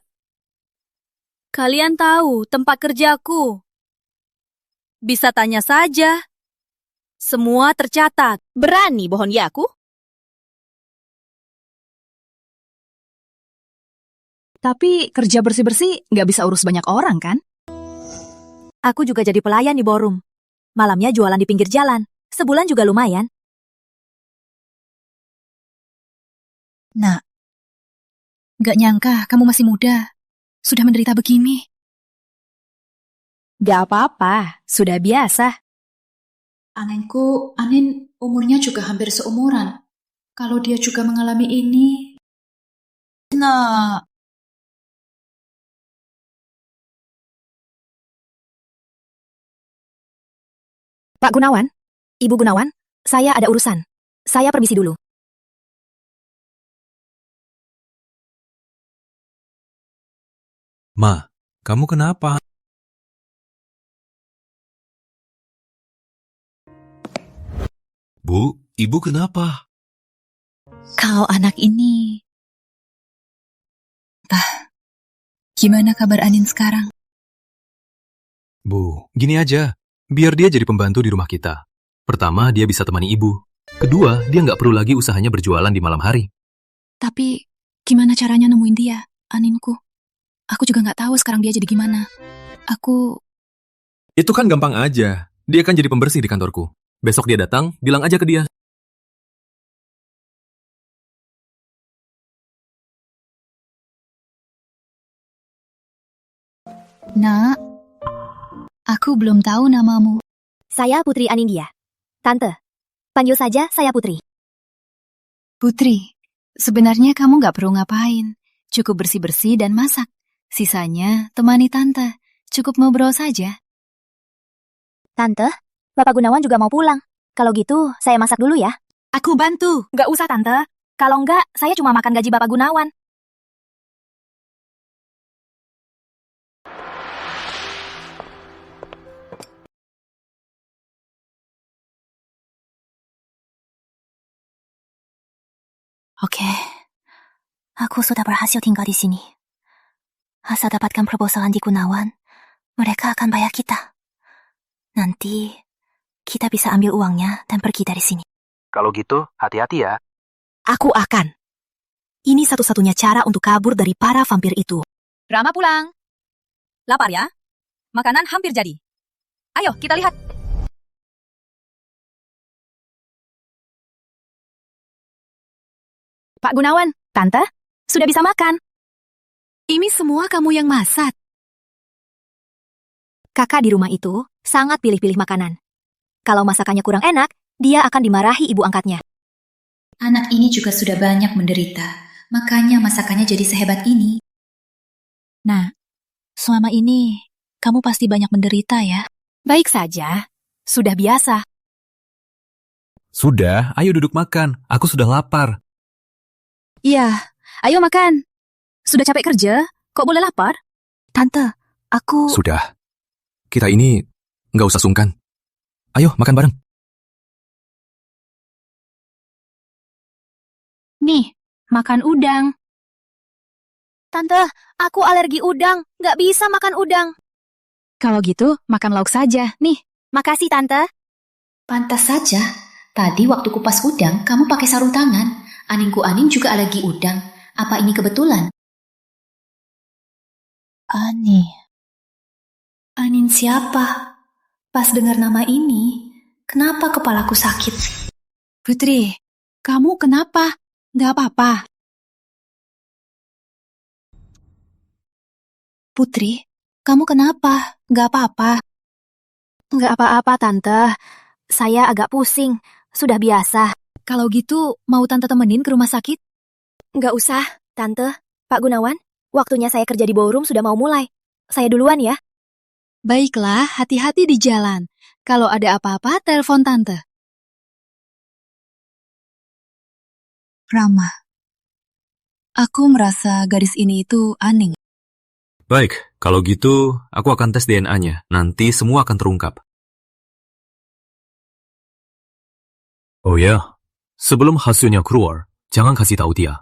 Kalian tahu tempat kerjaku. Bisa tanya saja. Semua tercatat. Berani bohong ya aku? Tapi kerja bersih-bersih nggak bisa urus banyak orang kan? Aku juga jadi pelayan di ballroom. Malamnya jualan di pinggir jalan. Sebulan juga lumayan. Nak, nggak nyangka kamu masih muda. Sudah menderita begini. Gak apa-apa, sudah biasa. Anin umurnya juga hampir seumuran. Kalau dia juga mengalami ini... Nak, Pak Gunawan, Ibu Gunawan, saya ada urusan. Saya permisi dulu. Ma, kamu kenapa? Bu, ibu kenapa? kau anak ini... Gimana kabar Anin sekarang? Bu, gini aja. Biar dia jadi pembantu di rumah kita. Pertama, dia bisa temani ibu. Kedua, dia nggak perlu lagi usahanya berjualan di malam hari. Tapi gimana caranya nemuin dia, Aninku? Aku juga nggak tahu sekarang dia jadi gimana. Itu kan gampang aja. Dia kan jadi pembersih di kantorku. Besok dia datang, bilang aja ke dia. Nak, aku belum tahu namamu. Saya Putri Anindya. Tante, panggil saja saya Putri. Putri, sebenarnya kamu nggak perlu ngapain. Cukup bersih-bersih dan masak. Sisanya temani Tante. Cukup ngobrol saja. Tante, Bapak Gunawan juga mau pulang. Kalau gitu, saya masak dulu ya. Aku bantu. Nggak usah, Tante. Kalau nggak, saya cuma makan gaji Bapak Gunawan. Oke, aku sudah berhasil tinggal di sini. Asal dapatkan proposalan di Gunawan, mereka akan bayar kita. Nanti, kita bisa ambil uangnya dan pergi dari sini. Kalau gitu, hati-hati ya. Aku akan. Ini satu-satunya cara untuk kabur dari para vampir itu. Rama pulang. Lapar ya? Makanan hampir jadi. Ayo, kita lihat. Pak Gunawan, Tante, sudah bisa makan. Ini semua kamu yang masak. Kakak di rumah itu sangat pilih-pilih makanan. Kalau masakannya kurang enak, dia akan dimarahi ibu angkatnya. Anak ini juga sudah banyak menderita, makanya masakannya jadi sehebat ini. Nah, selama ini kamu pasti banyak menderita ya. Baik saja, sudah biasa. Sudah, ayo duduk makan. Aku sudah lapar. Iya, ayo makan. Sudah capek kerja, kok boleh lapar? Tante, aku... Sudah. Kita ini nggak usah sungkan. Ayo makan bareng. Nih, makan udang. Tante, aku alergi udang. Nggak bisa makan udang. Kalau gitu, makan lauk saja. Nih. Makasih, Tante. Pantas saja. Tadi waktu kupas udang, kamu pakai sarung tangan. Aningku Aning juga alergi udang. Apa ini kebetulan? Anin siapa? Pas dengar nama ini, kenapa kepalaku sakit? Putri, kamu kenapa? Nggak apa-apa. Putri, kamu kenapa? Nggak apa-apa. Nggak apa-apa, Tante. Saya agak pusing. Sudah biasa. Kalau gitu, mau Tante temenin ke rumah sakit? Nggak usah, Tante. Pak Gunawan, waktunya saya kerja di ballroom sudah mau mulai. Saya duluan ya. Baiklah, hati-hati di jalan. Kalau ada apa-apa, telepon Tante. Rama, Aku merasa gadis ini itu aneh. Baik, kalau gitu aku akan tes DNA-nya. Nanti semua akan terungkap. Oh ya, sebelum hasilnya keluar, jangan kasih tahu dia.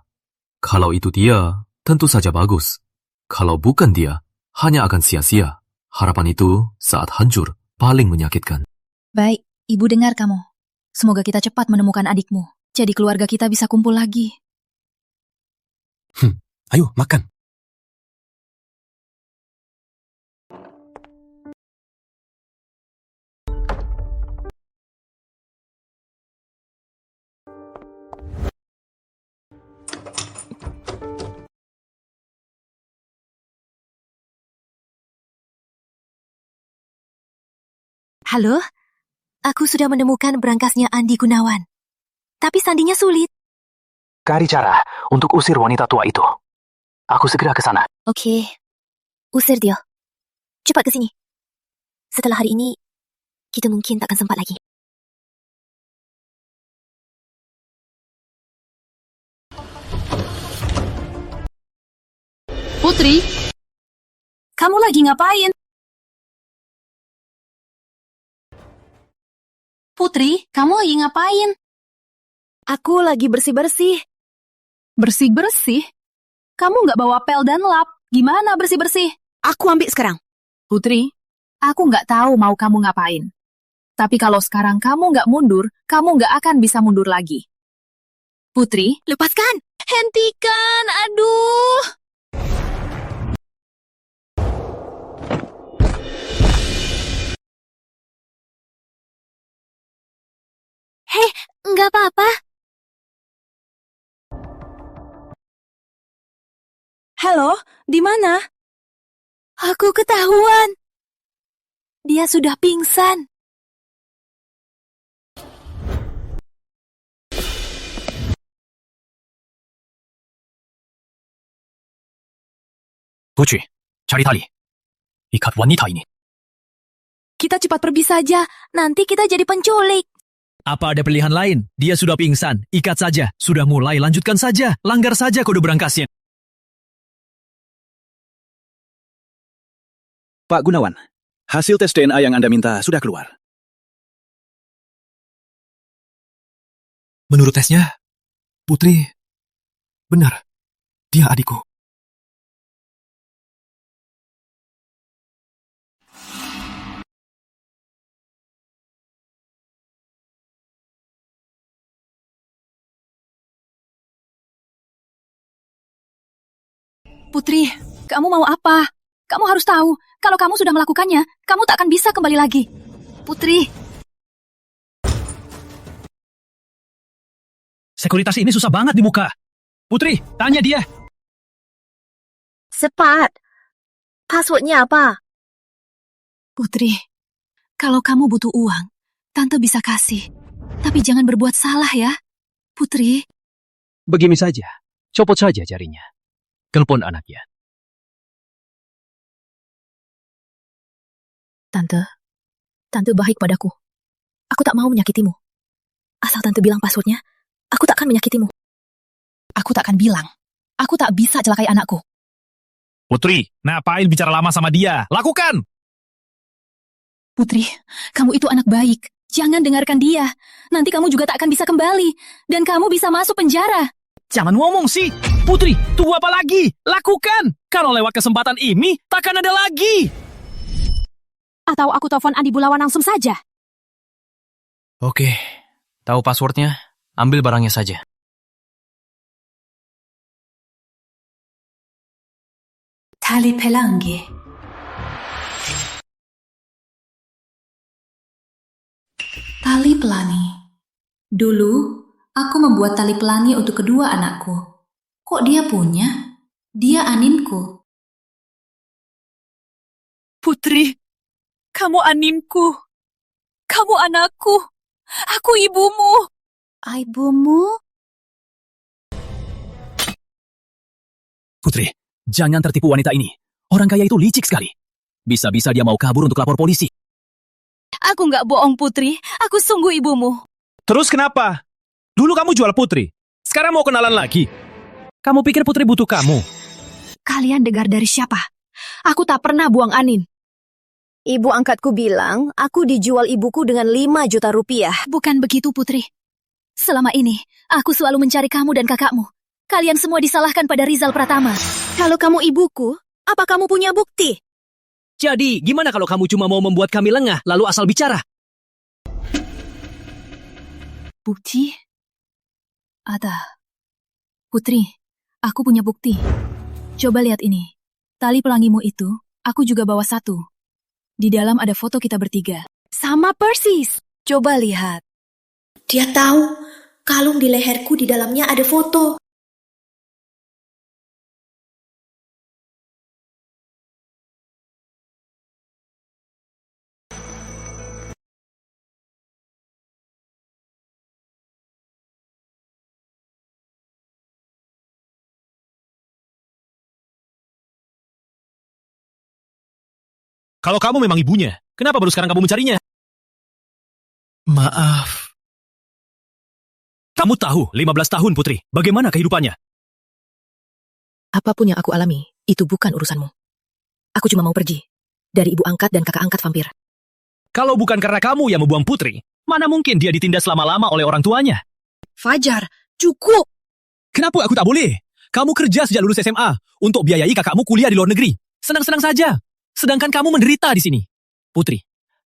Kalau itu dia, tentu saja bagus. Kalau bukan dia, hanya akan sia-sia. Harapan itu saat hancur paling menyakitkan. Baik, ibu dengar kamu. Semoga kita cepat menemukan adikmu. Jadi keluarga kita bisa kumpul lagi. Ayo, makan. Halo? Aku sudah menemukan berangkasnya Andi Gunawan. Tapi sandinya sulit. Cari cara untuk usir wanita tua itu. Aku segera ke sana. Oke. Usir dia. Cepat ke sini. Setelah hari ini, kita mungkin takkan sempat lagi. Putri, kamu lagi ngapain? Putri, kamu lagi ngapain? Aku lagi bersih-bersih. Bersih-bersih? Kamu nggak bawa pel dan lap. Gimana bersih-bersih? Aku ambil sekarang. Putri, aku nggak tahu mau kamu ngapain. Tapi kalau sekarang kamu nggak mundur, kamu nggak akan bisa mundur lagi. Putri, Lepaskan! hentikan, aduh! Hei, nggak apa-apa. Halo, di mana? Aku ketahuan. Dia sudah pingsan. Putri, cari tali. Ikat wanita ini. Kita cepat pergi saja. Nanti kita jadi penculik. Apa ada pilihan lain? Dia sudah pingsan. Ikat saja. Sudah mulai, lanjutkan saja. Langgar saja kode berangkasnya. Pak Gunawan, hasil tes DNA yang Anda minta sudah keluar. Menurut tesnya, Putri benar. Dia adikku. Putri, kamu mau apa? Kamu harus tahu, kalau kamu sudah melakukannya, kamu tak akan bisa kembali lagi. Putri. Sekuritas ini susah banget di muka. Putri, tanya dia. Cepat. Passwordnya apa? Putri, kalau kamu butuh uang, Tante bisa kasih. Tapi jangan berbuat salah ya. Putri. Begini saja, copot saja jarinya. Telepon anaknya. Tante baik padaku. Aku tak mau menyakitimu. Asal Tante bilang passwordnya, aku tak akan menyakitimu. Aku tak akan bilang. Aku tak bisa celakai anakku. Putri, ngapain bicara lama sama dia? Lakukan! Putri, kamu itu anak baik. Jangan dengarkan dia. Nanti kamu juga tak akan bisa kembali. Dan kamu bisa masuk penjara. Jangan ngomong sih. Putri, tunggu apa lagi? Lakukan! Kalau lewat kesempatan ini, takkan ada lagi. Atau aku telepon Andi Gunawan langsung saja. Oke, tahu passwordnya? Ambil barangnya saja. Tali pelangi. Tali pelangi. Dulu, aku membuat tali pelangi untuk kedua anakku. Kok dia punya? Dia aninku. Putri, kamu animku. Kamu anakku. Aku ibumu. Ibumu? Putri, jangan tertipu wanita ini. Orang kaya itu licik sekali. Bisa-bisa dia mau kabur untuk lapor polisi. Aku nggak bohong, Putri. Aku sungguh ibumu. Terus kenapa? Dulu kamu jual Putri. Sekarang mau kenalan lagi. Kamu pikir Putri butuh kamu? Kalian dengar dari siapa? Aku tak pernah buang Anin. Ibu angkatku bilang, aku dijual ibuku dengan 5 juta rupiah. Bukan begitu, Putri. Selama ini, aku selalu mencari kamu dan kakakmu. Kalian semua disalahkan pada Rizal Pratama. Kalau kamu ibuku, apa kamu punya bukti? Jadi, gimana kalau kamu cuma mau membuat kami lengah, lalu asal bicara? Bukti? Ada. Putri, aku punya bukti. Coba lihat ini. Tali pelangimu itu, aku juga bawa 1. Di dalam ada foto kita bertiga. Sama persis. Coba lihat. Dia tahu, kalung di leherku di dalamnya ada foto. Kalau kamu memang ibunya, kenapa baru sekarang kamu mencarinya? Maaf. Kamu tahu, 15 tahun Putri, bagaimana kehidupannya? Apapun yang aku alami, itu bukan urusanmu. Aku cuma mau pergi dari ibu angkat dan kakak angkat vampir. Kalau bukan karena kamu yang membuang Putri, mana mungkin dia ditindas selama-lama oleh orang tuanya? Fajar, cukup! Kenapa aku tak boleh? Kamu kerja sejak lulus SMA untuk biayai kakakmu kuliah di luar negeri. Senang-senang saja. Sedangkan kamu menderita di sini. Putri,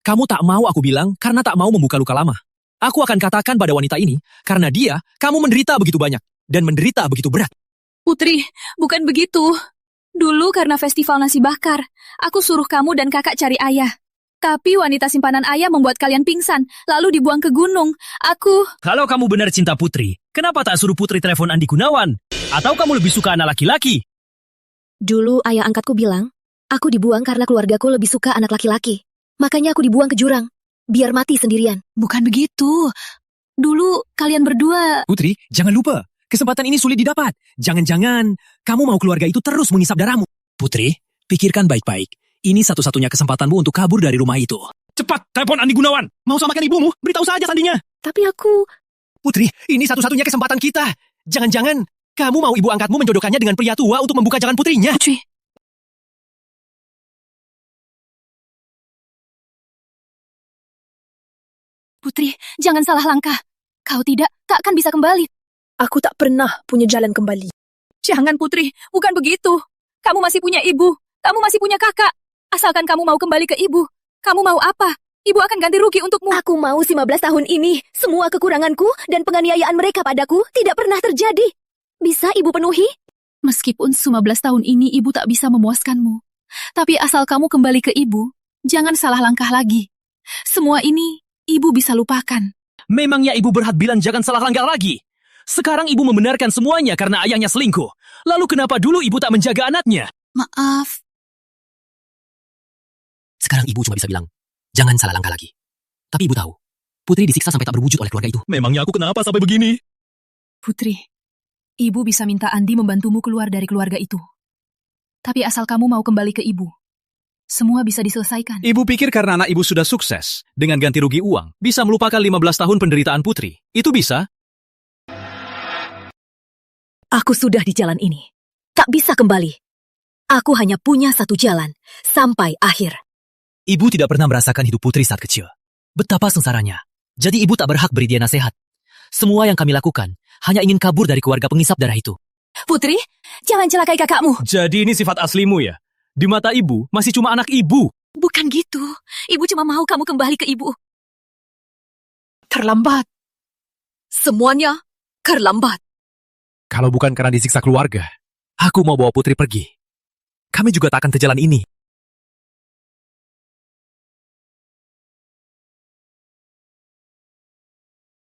kamu tak mau aku bilang karena tak mau membuka luka lama. Aku akan katakan pada wanita ini, karena dia, kamu menderita begitu banyak. Dan menderita begitu berat. Putri, bukan begitu. Dulu karena festival nasi bakar, aku suruh kamu dan kakak cari ayah. Tapi wanita simpanan ayah membuat kalian pingsan, lalu dibuang ke gunung. Kalau kamu benar cinta Putri, kenapa tak suruh Putri telepon Andi Gunawan? Atau kamu lebih suka anak laki-laki? Dulu ayah angkatku bilang, aku dibuang karena keluargaku lebih suka anak laki-laki. Makanya aku dibuang ke jurang, biar mati sendirian. Bukan begitu. Dulu kalian berdua... Putri, jangan lupa. Kesempatan ini sulit didapat. Jangan-jangan kamu mau keluarga itu terus mengisap darahmu. Putri, pikirkan baik-baik. Ini satu-satunya kesempatanmu untuk kabur dari rumah itu. Cepat, telepon Andi Gunawan. Mau samakan ibumu? Beritahu saja sandinya. Tapi aku... Putri, ini satu-satunya kesempatan kita. Jangan-jangan kamu mau ibu angkatmu menjodohkannya dengan pria tua untuk membuka jalan putrinya. Putri. Putri, jangan salah langkah. Kau tak akan bisa kembali. Aku tak pernah punya jalan kembali. Jangan, Putri. Bukan begitu. Kamu masih punya ibu. Kamu masih punya kakak. Asalkan kamu mau kembali ke ibu. Kamu mau apa? Ibu akan ganti rugi untukmu. Aku mau 15 tahun ini. Semua kekuranganku dan penganiayaan mereka padaku tidak pernah terjadi. Bisa ibu penuhi? Meskipun 15 tahun ini ibu tak bisa memuaskanmu. Tapi asal kamu kembali ke ibu, jangan salah langkah lagi. Semua ini ibu bisa lupakan. Memangnya ibu berhak bilang jangan salah langkah lagi? Sekarang ibu membenarkan semuanya karena ayahnya selingkuh. Lalu kenapa dulu ibu tak menjaga anaknya? Maaf. Sekarang ibu cuma bisa bilang, jangan salah langkah lagi. Tapi ibu tahu, Putri disiksa sampai tak berwujud oleh keluarga itu. Memangnya aku kenapa sampai begini? Putri, ibu bisa minta Andi membantumu keluar dari keluarga itu. Tapi asal kamu mau kembali ke ibu, semua bisa diselesaikan. Ibu pikir karena anak ibu sudah sukses, dengan ganti rugi uang, bisa melupakan 15 tahun penderitaan Putri. Itu bisa? Aku sudah di jalan ini. Tak bisa kembali. Aku hanya punya satu jalan, sampai akhir. Ibu tidak pernah merasakan hidup Putri saat kecil. Betapa sengsaranya. Jadi ibu tak berhak beri dia nasihat. Semua yang kami lakukan hanya ingin kabur dari keluarga pengisap darah itu. Putri, jangan celakai kakakmu. Jadi ini sifat aslimu ya? Di mata ibu, masih cuma anak ibu. Bukan gitu. Ibu cuma mau kamu kembali ke ibu. Terlambat. Semuanya terlambat. Kalau bukan karena disiksa keluarga, aku mau bawa Putri pergi. Kami juga tak akan ke jalan ini.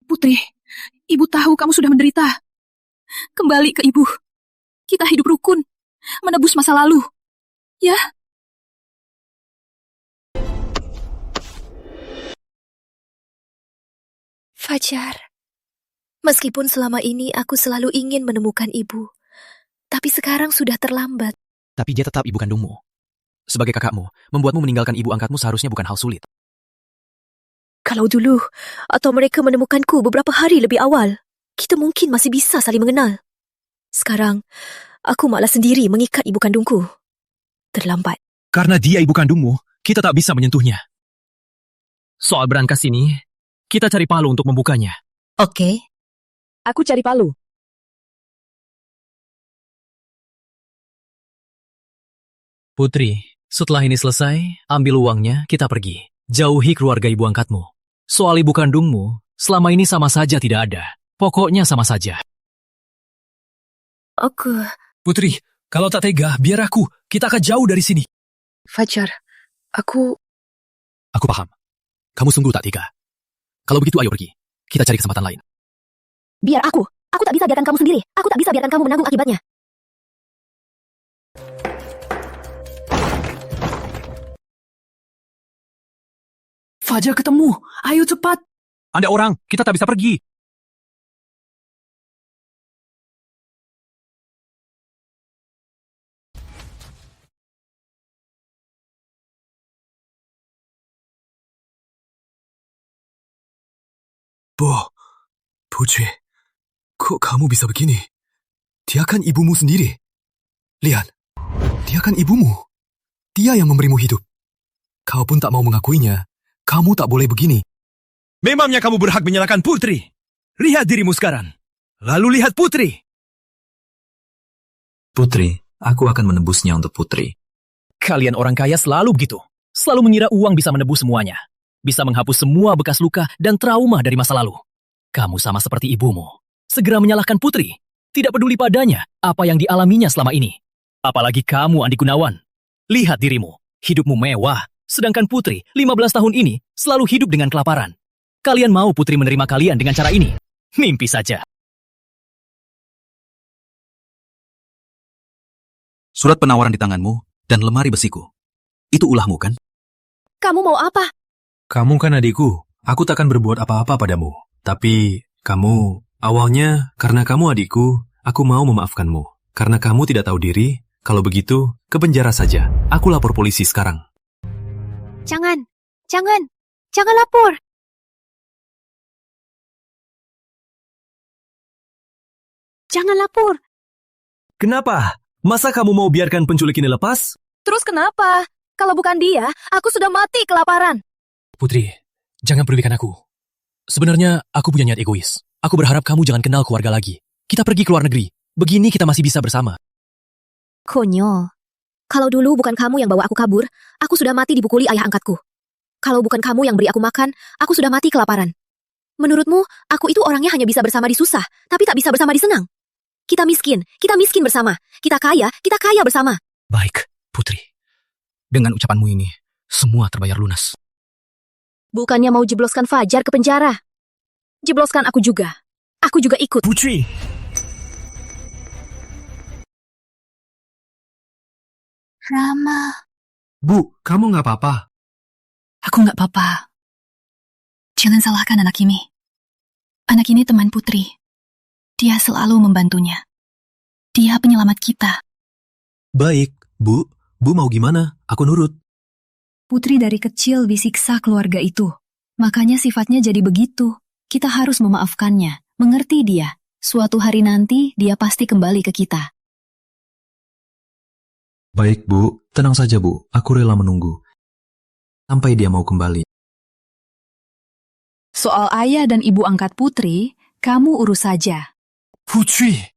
Putri, ibu tahu kamu sudah menderita. Kembali ke ibu. Kita hidup rukun, menebus masa lalu. Ya? Fajar, meskipun selama ini aku selalu ingin menemukan ibu, tapi sekarang sudah terlambat. Tapi dia tetap ibu kandungmu. Sebagai kakakmu, membuatmu meninggalkan ibu angkatmu seharusnya bukan hal sulit. Kalau dulu, atau mereka menemukanku beberapa hari lebih awal, kita mungkin masih bisa saling mengenal. Sekarang, aku malah sendiri mengikat ibu kandungku. Terlambat. Karena dia ibu kandungmu, kita tak bisa menyentuhnya. Soal berangkas ini, kita cari palu untuk membukanya. Oke. Aku cari palu. Putri, setelah ini selesai, ambil uangnya, kita pergi. Jauhi keluarga ibu angkatmu. Soal ibu kandungmu, selama ini sama saja tidak ada. Pokoknya sama saja. Putri, kalau tak tega, biar aku. Kita akan jauh dari sini. Fajar, aku paham. Kamu sungguh tak tega. Kalau begitu, ayo pergi. Kita cari kesempatan lain. Biar aku. Aku tak bisa biarkan kamu sendiri. Aku tak bisa biarkan kamu menanggung akibatnya. Fajar ketemu. Ayo cepat. Ada orang, kita tak bisa pergi. Putri, kok kamu bisa begini? Dia kan ibumu sendiri. Lihat, dia kan ibumu. Dia yang memberimu hidup. Kau pun tak mau mengakuinya. Kamu tak boleh begini. Memangnya kamu berhak menyalahkan Putri? Lihat dirimu sekarang. Lalu lihat Putri. Putri, aku akan menebusnya untuk Putri. Kalian orang kaya selalu begitu. Selalu mengira uang bisa menebus semuanya. Bisa menghapus semua bekas luka dan trauma dari masa lalu. Kamu sama seperti ibumu. Segera menyalahkan Putri. Tidak peduli padanya apa yang dialaminya selama ini. Apalagi kamu, Andi Gunawan. Lihat dirimu. Hidupmu mewah. Sedangkan Putri, 15 tahun ini, selalu hidup dengan kelaparan. Kalian mau Putri menerima kalian dengan cara ini? Mimpi saja. Surat penawaran di tanganmu dan lemari besiku. Itu ulahmu, kan? Kamu mau apa? Kamu kan adikku. Aku takkan berbuat apa-apa padamu. Tapi kamu, awalnya karena kamu adikku, aku mau memaafkanmu. Karena kamu tidak tahu diri, kalau begitu, ke penjara saja. Aku lapor polisi sekarang. Jangan lapor. Jangan lapor. Kenapa? Masa kamu mau biarkan penculik ini lepas? Terus kenapa? Kalau bukan dia, aku sudah mati kelaparan. Putri, jangan pedulikan aku. Sebenarnya, aku punya niat egois. Aku berharap kamu jangan kenal keluarga lagi. Kita pergi ke luar negeri. Begini kita masih bisa bersama. Konyol. Kalau dulu bukan kamu yang bawa aku kabur, aku sudah mati dipukuli ayah angkatku. Kalau bukan kamu yang beri aku makan, aku sudah mati kelaparan. Menurutmu, aku itu orangnya hanya bisa bersama di susah, tapi tak bisa bersama di senang. Kita miskin bersama. Kita kaya bersama. Baik, Putri. Dengan ucapanmu ini, semua terbayar lunas. Bukannya mau jebloskan Fajar ke penjara. Jebloskan aku juga. Aku juga ikut. Putri! Rama. Bu, kamu nggak apa-apa? Aku nggak apa-apa. Jangan salahkan anak ini. Anak ini teman Putri. Dia selalu membantunya. Dia penyelamat kita. Baik, Bu. Bu mau gimana? Aku nurut. Putri dari kecil disiksa keluarga itu. Makanya sifatnya jadi begitu. Kita harus memaafkannya, mengerti dia. Suatu hari nanti dia pasti kembali ke kita. Baik, Bu. Tenang saja, Bu. Aku rela menunggu. Sampai dia mau kembali. Soal ayah dan ibu angkat Putri, kamu urus saja. Putri!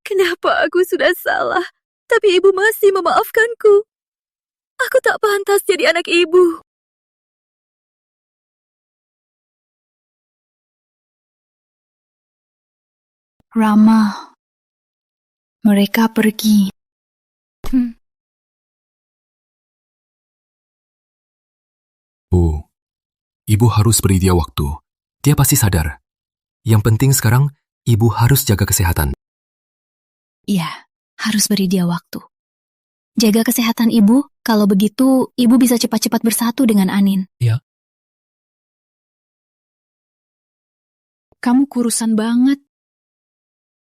Kenapa aku sudah salah, tapi ibu masih memaafkanku? Aku tak pantas jadi anak ibu. Rama. Mereka pergi. Bu, Ibu harus beri dia waktu. Dia pasti sadar. Yang penting sekarang, Ibu harus jaga kesehatan. Iya, harus beri dia waktu. Jaga kesehatan ibu, kalau begitu ibu bisa cepat-cepat bersatu dengan Anin. Ya, Kamu kurusan banget.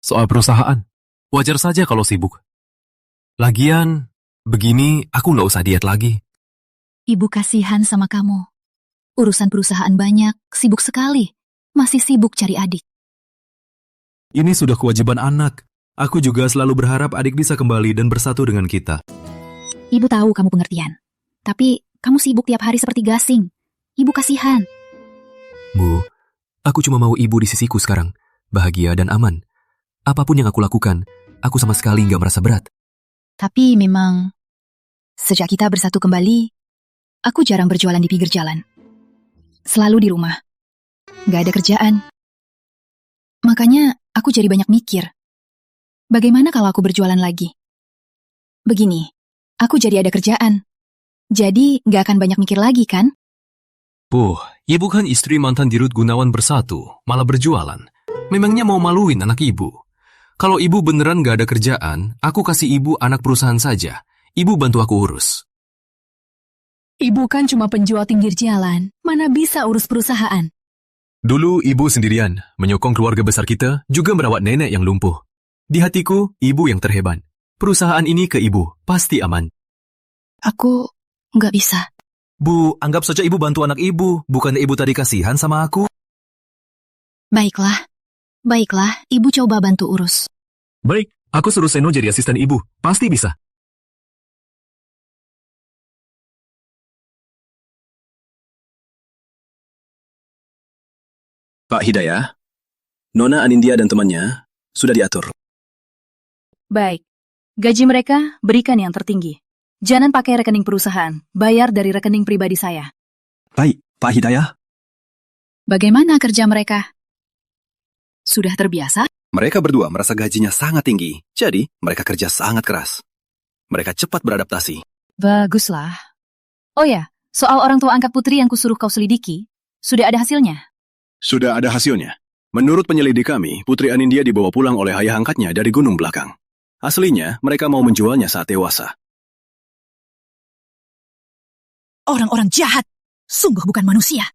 Soal perusahaan, wajar saja kalau sibuk. Lagian, begini aku nggak usah diet lagi. Ibu kasihan sama kamu. Urusan perusahaan banyak, sibuk sekali. Masih sibuk cari adik. Ini sudah kewajiban anak. Aku juga selalu berharap adik bisa kembali dan bersatu dengan kita. Ibu tahu kamu pengertian. Tapi kamu sibuk tiap hari seperti gasing. Ibu kasihan. Bu, aku cuma mau ibu di sisiku sekarang, bahagia dan aman. Apapun yang aku lakukan, aku sama sekali nggak merasa berat. Tapi memang, sejak kita bersatu kembali, aku jarang berjualan di pinggir jalan. Selalu di rumah. Nggak ada kerjaan. Makanya aku jadi banyak mikir. Bagaimana kalau aku berjualan lagi? Begini, aku jadi ada kerjaan. Jadi nggak akan banyak mikir lagi kan? Bu, ibu kan istri mantan Dirut Gunawan bersatu, malah berjualan. Memangnya mau maluin anak ibu? Kalau ibu beneran nggak ada kerjaan, aku kasih ibu anak perusahaan saja. Ibu bantu aku urus. Ibu kan cuma penjual pinggir jalan. Mana bisa urus perusahaan? Dulu ibu sendirian, menyokong keluarga besar kita, juga merawat nenek yang lumpuh. Di hatiku, ibu yang terhebat. Perusahaan ini ke ibu, pasti aman. Aku nggak bisa. Bu, anggap saja ibu bantu anak ibu, bukan ibu tadi kasihan sama aku. Baiklah. Baiklah, ibu coba bantu urus. Baik, aku suruh Seno jadi asisten ibu, pasti bisa. Pak Hidayah, Nona Anindya dan temannya sudah diatur. Baik. Gaji mereka berikan yang tertinggi. Jangan pakai rekening perusahaan, bayar dari rekening pribadi saya. Baik, Pak Hidayah. Bagaimana kerja mereka? Sudah terbiasa? Mereka berdua merasa gajinya sangat tinggi, jadi mereka kerja sangat keras. Mereka cepat beradaptasi. Baguslah. Oh ya, soal orang tua angkat Putri yang kusuruh kau selidiki, sudah ada hasilnya? Sudah ada hasilnya. Menurut penyelidik kami, Putri Anindya dibawa pulang oleh ayah angkatnya dari gunung belakang. Aslinya, mereka mau menjualnya saat dewasa. Orang-orang jahat. Sungguh bukan manusia.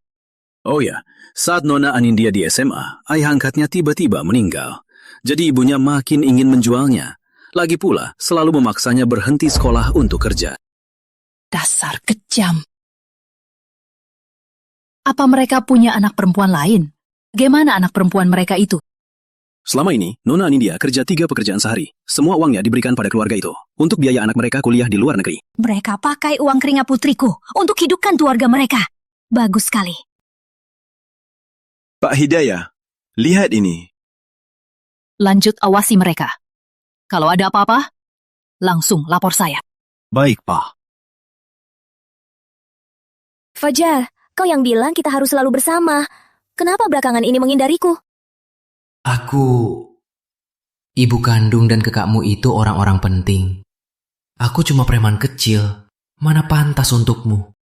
Oh ya, saat Nona Anindya di SMA, ayah angkatnya tiba-tiba meninggal. Jadi ibunya makin ingin menjualnya. Lagi pula, selalu memaksanya berhenti sekolah untuk kerja. Dasar kejam. Apa mereka punya anak perempuan lain? Bagaimana anak perempuan mereka itu? Selama ini, Nona Anindya kerja 3 pekerjaan sehari. Semua uangnya diberikan pada keluarga itu, untuk biaya anak mereka kuliah di luar negeri. Mereka pakai uang keringat putriku untuk hidupkan keluarga mereka. Bagus sekali. Pak Hidayah, lihat ini. Lanjut awasi mereka. Kalau ada apa-apa, langsung lapor saya. Baik, Pak. Fajar, kau yang bilang kita harus selalu bersama. Kenapa belakangan ini menghindariku? Aku, ibu kandung dan kakakmu itu orang-orang penting. Aku cuma preman kecil. Mana pantas untukmu?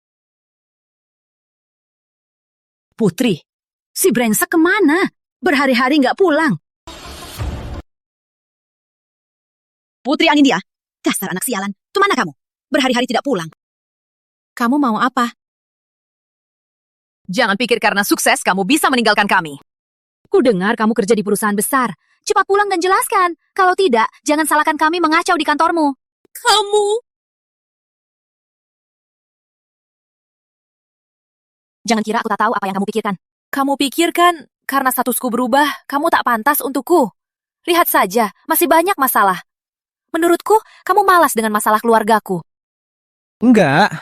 Putri, si brengsek kemana? Berhari-hari nggak pulang. Putri Anindya, dasar anak sialan. Kemana kamu? Berhari-hari tidak pulang. Kamu mau apa? Jangan pikir karena sukses kamu bisa meninggalkan kami. Ku dengar kamu kerja di perusahaan besar. Cepat pulang dan jelaskan. Kalau tidak, jangan salahkan kami mengacau di kantormu. Kamu... Jangan kira aku tak tahu apa yang kamu pikirkan. Kamu pikirkan karena statusku berubah, kamu tak pantas untukku. Lihat saja, masih banyak masalah. Menurutku, kamu malas dengan masalah keluargaku. Enggak.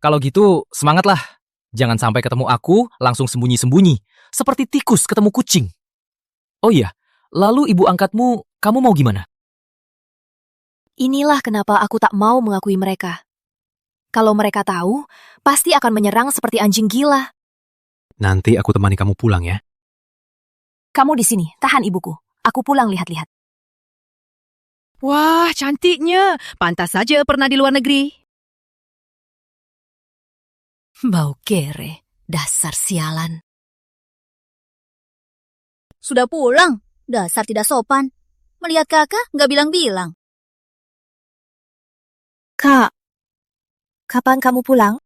Kalau gitu, semangatlah. Jangan sampai ketemu aku, langsung sembunyi-sembunyi. Seperti tikus ketemu kucing. Oh iya, lalu ibu angkatmu, kamu mau gimana? Inilah kenapa aku tak mau mengakui mereka. Kalau mereka tahu, pasti akan menyerang seperti anjing gila. Nanti aku temani kamu pulang ya. Kamu di sini, tahan ibuku. Aku pulang lihat-lihat. Wah, cantiknya. Pantas saja pernah di luar negeri. Bau kere, dasar sialan. Sudah pulang? Dasar tidak sopan. Melihat kakak, nggak bilang-bilang. Kak, kapan kamu pulang?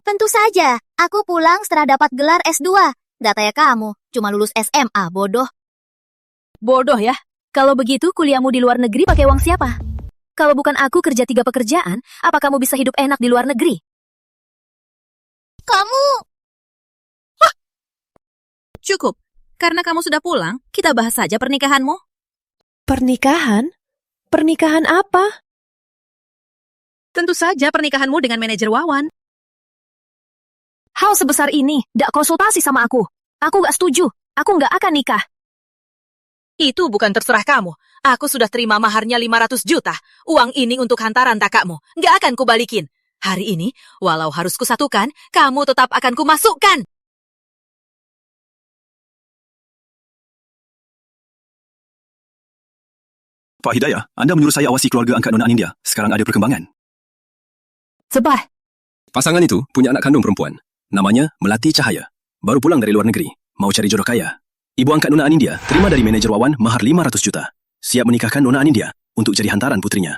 Tentu saja, aku pulang setelah dapat gelar S2. Gak kayak kamu, cuma lulus SMA, bodoh. Bodoh ya? Kalau begitu kuliahmu di luar negeri pakai uang siapa? Kalau bukan aku kerja 3 pekerjaan, apa kamu bisa hidup enak di luar negeri? Kamu... Cukup. Karena kamu sudah pulang, kita bahas saja pernikahanmu. Pernikahan? Pernikahan apa? Tentu saja pernikahanmu dengan manajer Wawan. Hal sebesar ini, gak konsultasi sama aku. Aku gak setuju. Aku gak akan nikah. Itu bukan terserah kamu. Aku sudah terima maharnya 500 juta. Uang ini untuk hantaran kakakmu. Gak akan kubalikin. Hari ini, walau harus kusatukan, kamu tetap akan kumasukkan. Pak Hidayah, Anda menyuruh saya awasi keluarga angkat Nona Anindya. Sekarang ada perkembangan. Sebah. Pasangan itu punya anak kandung perempuan. Namanya Melati Cahaya. Baru pulang dari luar negeri. Mau cari jodoh kaya. Ibu angkat Nona Anindya terima dari manajer Wawan mahar 500 juta. Siap menikahkan Nona Anindya untuk jadi hantaran putrinya.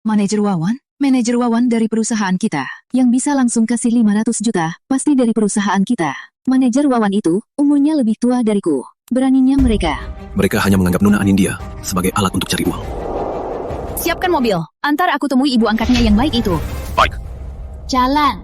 Manajer Wawan? Manajer Wawan dari perusahaan kita. Yang bisa langsung kasih 500 juta, pasti dari perusahaan kita. Manajer Wawan itu umurnya lebih tua dariku. Beraninya mereka. Mereka hanya menganggap Nona Anindya sebagai alat untuk cari uang. Siapkan mobil. Antar aku temui ibu angkatnya yang baik itu. Baik. Jalan.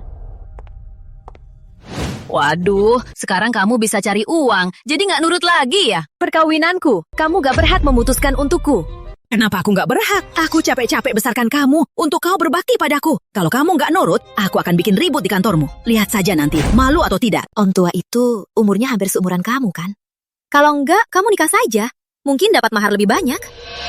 Waduh, sekarang kamu bisa cari uang, jadi gak nurut lagi ya? Perkawinanku, kamu gak berhak memutuskan untukku. Kenapa aku gak berhak? Aku capek-capek besarkan kamu untuk kau berbakti padaku. Kalau kamu gak nurut, aku akan bikin ribut di kantormu. Lihat saja nanti, malu atau tidak. Om tua itu umurnya hampir seumuran kamu kan? Kalau enggak, kamu nikah saja. Mungkin dapat mahar lebih banyak.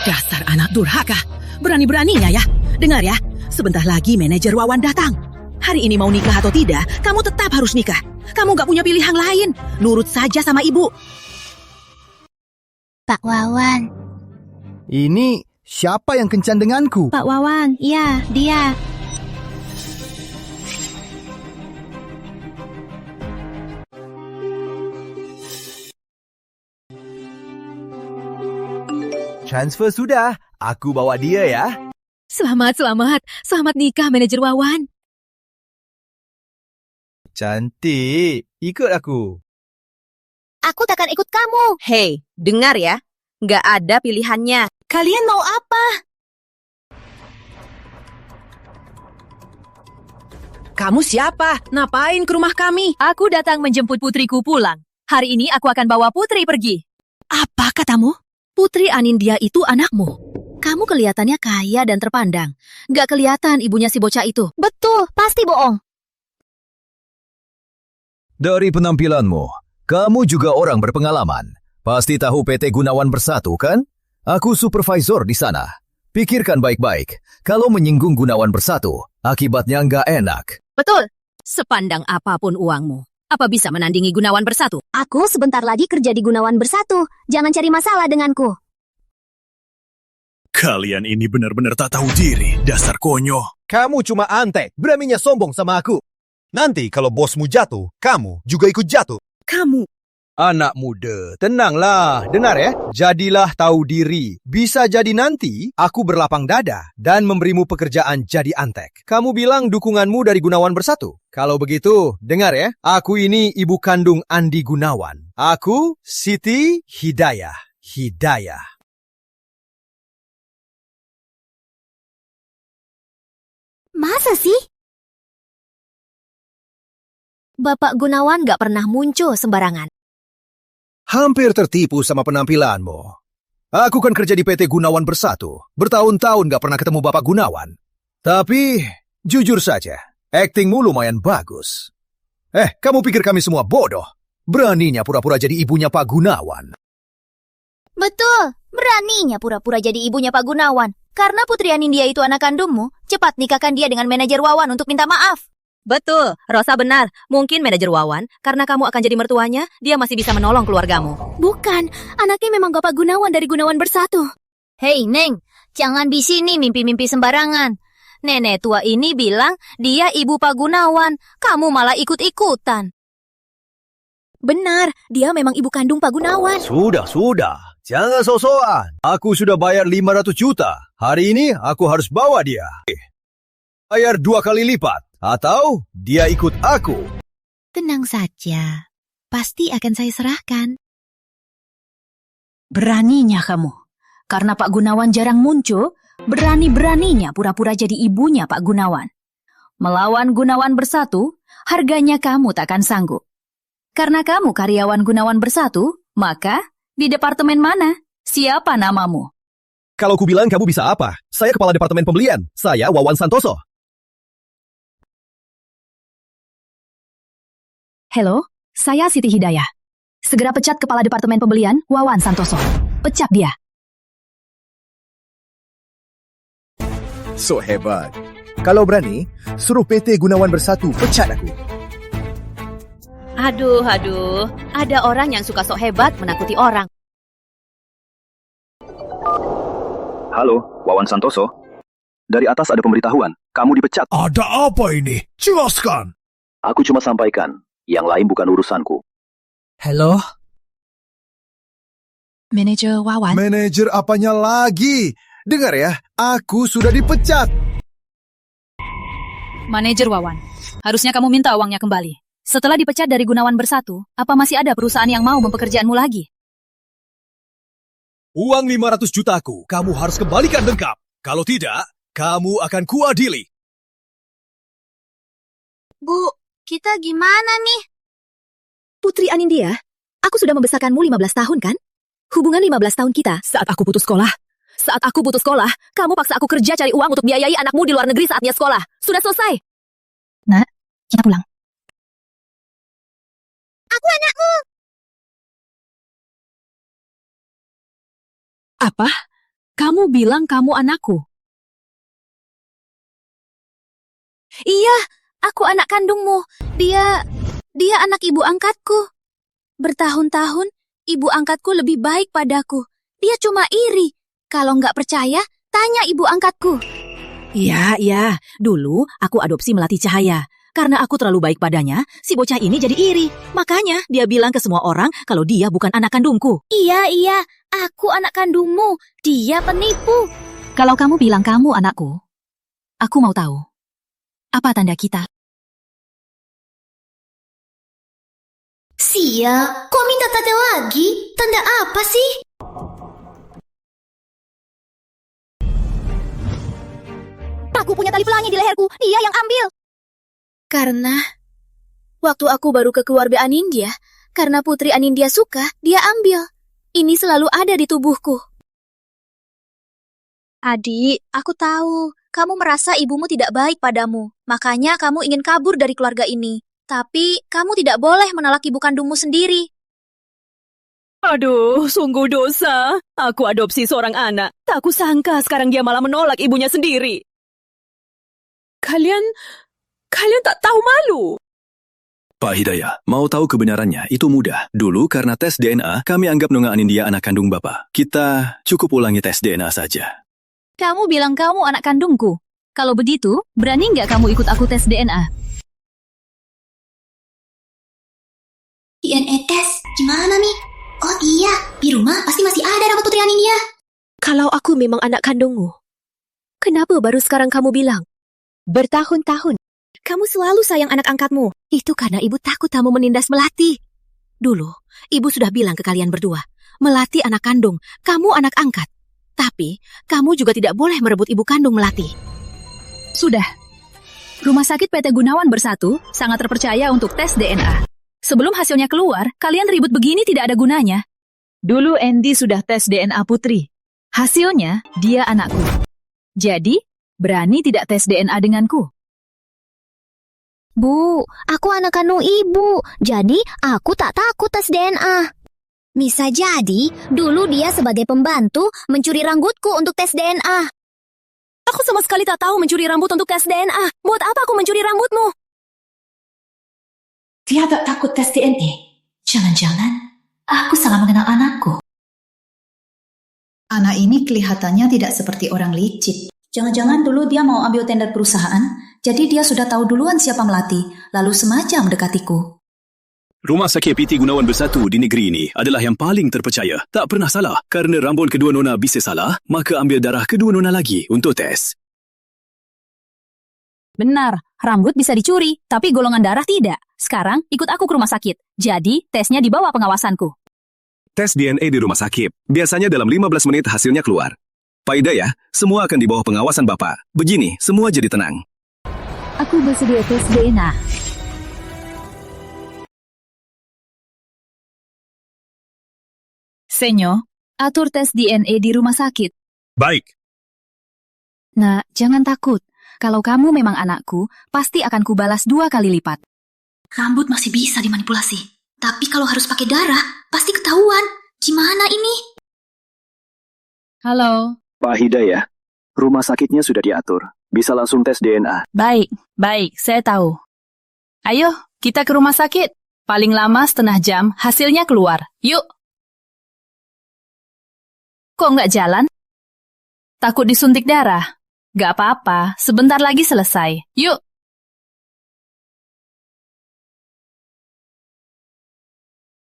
Dasar anak durhaka. Berani-beraninya ya. Dengar ya, sebentar lagi manajer Wawan datang. Hari ini mau nikah atau tidak, kamu tetap harus nikah. Kamu gak punya pilihan lain. Nurut saja sama ibu. Pak Wawan. Ini siapa yang kencan denganku? Pak Wawan, ya, dia. Transfer sudah. Aku bawa dia ya. Selamat nikah manajer Wawan. Cantik. Ikut aku. Aku takkan ikut kamu. Hei, dengar ya. Gak ada pilihannya. Kalian mau apa? Kamu siapa? Ngapain ke rumah kami? Aku datang menjemput putriku pulang. Hari ini aku akan bawa putri pergi. Apa katamu? Putri Anindya itu anakmu. Kamu kelihatannya kaya dan terpandang. Gak kelihatan ibunya si bocah itu. Betul, pasti bohong. Dari penampilanmu, kamu juga orang berpengalaman. Pasti tahu PT Gunawan Bersatu, kan? Aku supervisor di sana. Pikirkan baik-baik. Kalau menyinggung Gunawan Bersatu, akibatnya nggak enak. Betul. Sepandang apapun uangmu, apa bisa menandingi Gunawan Bersatu? Aku sebentar lagi kerja di Gunawan Bersatu. Jangan cari masalah denganku. Kalian ini benar-benar tak tahu diri, dasar konyol. Kamu cuma antek, beraninya sombong sama aku. Nanti kalau bosmu jatuh, kamu juga ikut jatuh. Kamu. Anak muda, tenanglah. Dengar ya, jadilah tahu diri. Bisa jadi nanti aku berlapang dada dan memberimu pekerjaan jadi antek. Kamu bilang dukunganmu dari Gunawan Bersatu. Kalau begitu, dengar ya. Aku ini ibu kandung Andi Gunawan. Aku Siti Hidayah. Masa sih? Bapak Gunawan gak pernah muncul sembarangan. Hampir tertipu sama penampilanmu. Aku kan kerja di PT Gunawan Bersatu. Bertahun-tahun gak pernah ketemu Bapak Gunawan. Tapi, jujur saja, aktingmu lumayan bagus. Kamu pikir kami semua bodoh? Beraninya pura-pura jadi ibunya Pak Gunawan. Betul, beraninya pura-pura jadi ibunya Pak Gunawan. Karena Putri Anindya itu anak kandungmu, cepat nikahkan dia dengan manajer Wawan untuk minta maaf. Betul, Rosa benar. Mungkin manajer Wawan, karena kamu akan jadi mertuanya, dia masih bisa menolong keluargamu. Bukan, anaknya memang Bapak Gunawan dari Gunawan Bersatu. Hei, Neng, jangan di sini mimpi-mimpi sembarangan. Nenek tua ini bilang dia ibu Pak Gunawan, kamu malah ikut-ikutan. Benar, dia memang ibu kandung Pak Gunawan. Sudah. Jangan sok-sokan. Aku sudah bayar 500 juta. Hari ini aku harus bawa dia. Bayar 2 kali lipat. Atau dia ikut aku. Tenang saja. pasti akan saya serahkan. Beraninya kamu. Karena Pak Gunawan jarang muncul, berani-beraninya pura-pura jadi ibunya Pak Gunawan. Melawan Gunawan Bersatu, harganya kamu takkan sanggup. Karena kamu karyawan Gunawan Bersatu, maka di departemen mana? Siapa namamu? Kalau ku bilang kamu bisa apa? Saya kepala departemen pembelian. Saya Wawan Santoso. Halo, saya Siti Hidayah. Segera pecat kepala departemen pembelian, Wawan Santoso. Pecat dia. So hebat. Kalau berani, suruh PT Gunawan Bersatu pecat aku. Aduh, ada orang yang suka sok hebat menakuti orang. Halo, Wawan Santoso. Dari atas ada pemberitahuan, kamu dipecat. Ada apa ini? Jelaskan. Aku cuma sampaikan, yang lain bukan urusanku. Halo? Manajer Wawan. Manajer apanya lagi? Dengar ya, aku sudah dipecat. Manajer Wawan, harusnya kamu minta uangnya kembali. Setelah dipecat dari Gunawan Bersatu, apa masih ada perusahaan yang mau mempekerjaanmu lagi? Uang 500 jutaku, kamu harus kembalikan lengkap. Kalau tidak, kamu akan kuadili. Bu, kita gimana nih? Putri Anindya, aku sudah membesarkanmu 15 tahun kan? Hubungan 15 tahun kita saat aku putus sekolah. Saat aku putus sekolah, kamu paksa aku kerja cari uang untuk biayai anakmu di luar negeri saat dia sekolah. Sudah selesai. Nak, kita pulang. Aku anakmu. Apa? Kamu bilang kamu anakku? Iya, aku anak kandungmu. Dia anak ibu angkatku. Bertahun-tahun, ibu angkatku lebih baik padaku. Dia cuma iri. Kalau nggak percaya, tanya ibu angkatku. Iya. Dulu aku adopsi Melati Cahaya. Karena aku terlalu baik padanya, si bocah ini jadi iri. Makanya dia bilang ke semua orang kalau dia bukan anak kandungku. Iya, aku anak kandungmu. Dia penipu. Kalau kamu bilang kamu anakku, aku mau tahu. Apa tanda kita? Sia, kok minta tanda lagi? Tanda apa sih? Aku punya tali pelangi di leherku. Dia yang ambil. Karena waktu aku baru ke keluarga Anindya, karena Putri Anindya suka, dia ambil. Ini selalu ada di tubuhku. Adik, aku tahu. Kamu merasa ibumu tidak baik padamu. Makanya kamu ingin kabur dari keluarga ini. Tapi kamu tidak boleh menolak ibu kandungmu sendiri. Aduh, sungguh dosa. Aku adopsi seorang anak. Tak kusangka sekarang dia malah menolak ibunya sendiri. Kalian tak tahu malu. Pak Hidayah, mau tahu kebenarannya itu mudah. Dulu karena tes DNA, kami anggap Nona Anindya anak kandung Bapak. Kita cukup ulangi tes DNA saja. Kamu bilang kamu anak kandungku. Kalau begitu, berani nggak kamu ikut aku tes DNA? DNA tes? Gimana nih? Oh iya, di rumah pasti masih ada nama Putri Anindya. Kalau aku memang anak kandungmu, kenapa baru sekarang kamu bilang? Bertahun-tahun, kamu selalu sayang anak angkatmu. Itu karena ibu takut kamu menindas Melati. Dulu, ibu sudah bilang ke kalian berdua, Melati anak kandung, kamu anak angkat. Tapi, kamu juga tidak boleh merebut ibu kandung Melati. Sudah. Rumah sakit PT Gunawan Bersatu sangat terpercaya untuk tes DNA. Sebelum hasilnya keluar, kalian ribut begini tidak ada gunanya. Dulu Andy sudah tes DNA Putri. Hasilnya, dia anakku. Jadi, berani tidak tes DNA denganku? Bu, aku anak kandung ibu. Jadi, aku tak takut tes DNA. Bisa jadi, dulu dia sebagai pembantu mencuri ranggutku untuk tes DNA. Aku sama sekali tak tahu mencuri rambut untuk tes DNA. Buat apa aku mencuri rambutmu? Dia tak takut tes DNA. Jangan-jangan aku salah mengenal anakku. Anak ini kelihatannya tidak seperti orang licik. Jangan-jangan dulu dia mau ambil tender perusahaan, jadi dia sudah tahu duluan siapa Melati, lalu sengaja mendekatiku. Rumah sakit PT Gunawan Bersatu di negeri ini adalah yang paling terpercaya. Tak pernah salah. Kerana rambut kedua nona bisa salah, maka ambil darah kedua nona lagi untuk tes. Benar, Rambut bisa dicuri, tapi golongan darah tidak. Sekarang ikut aku ke rumah sakit. Jadi, tesnya di bawah pengawasanku. Tes DNA di rumah sakit. Biasanya dalam 15 menit hasilnya keluar. Pak Hidayah, semua akan di bawah pengawasan Bapak. Begini, semua jadi tenang. Aku bersedia tes DNA. Senyo, atur tes DNA di rumah sakit. Baik. Nah, jangan takut. Kalau kamu memang anakku, pasti akan kubalas 2 kali lipat. Rambut masih bisa dimanipulasi. Tapi kalau harus pakai darah, pasti ketahuan. Gimana ini? Halo. Pak Hidayah, rumah sakitnya sudah diatur. Bisa langsung tes DNA. Baik, saya tahu. Ayo, kita ke rumah sakit. Paling lama setengah jam, hasilnya keluar. Yuk. Kok nggak jalan? Takut disuntik darah? Gak apa-apa, sebentar lagi selesai. Yuk.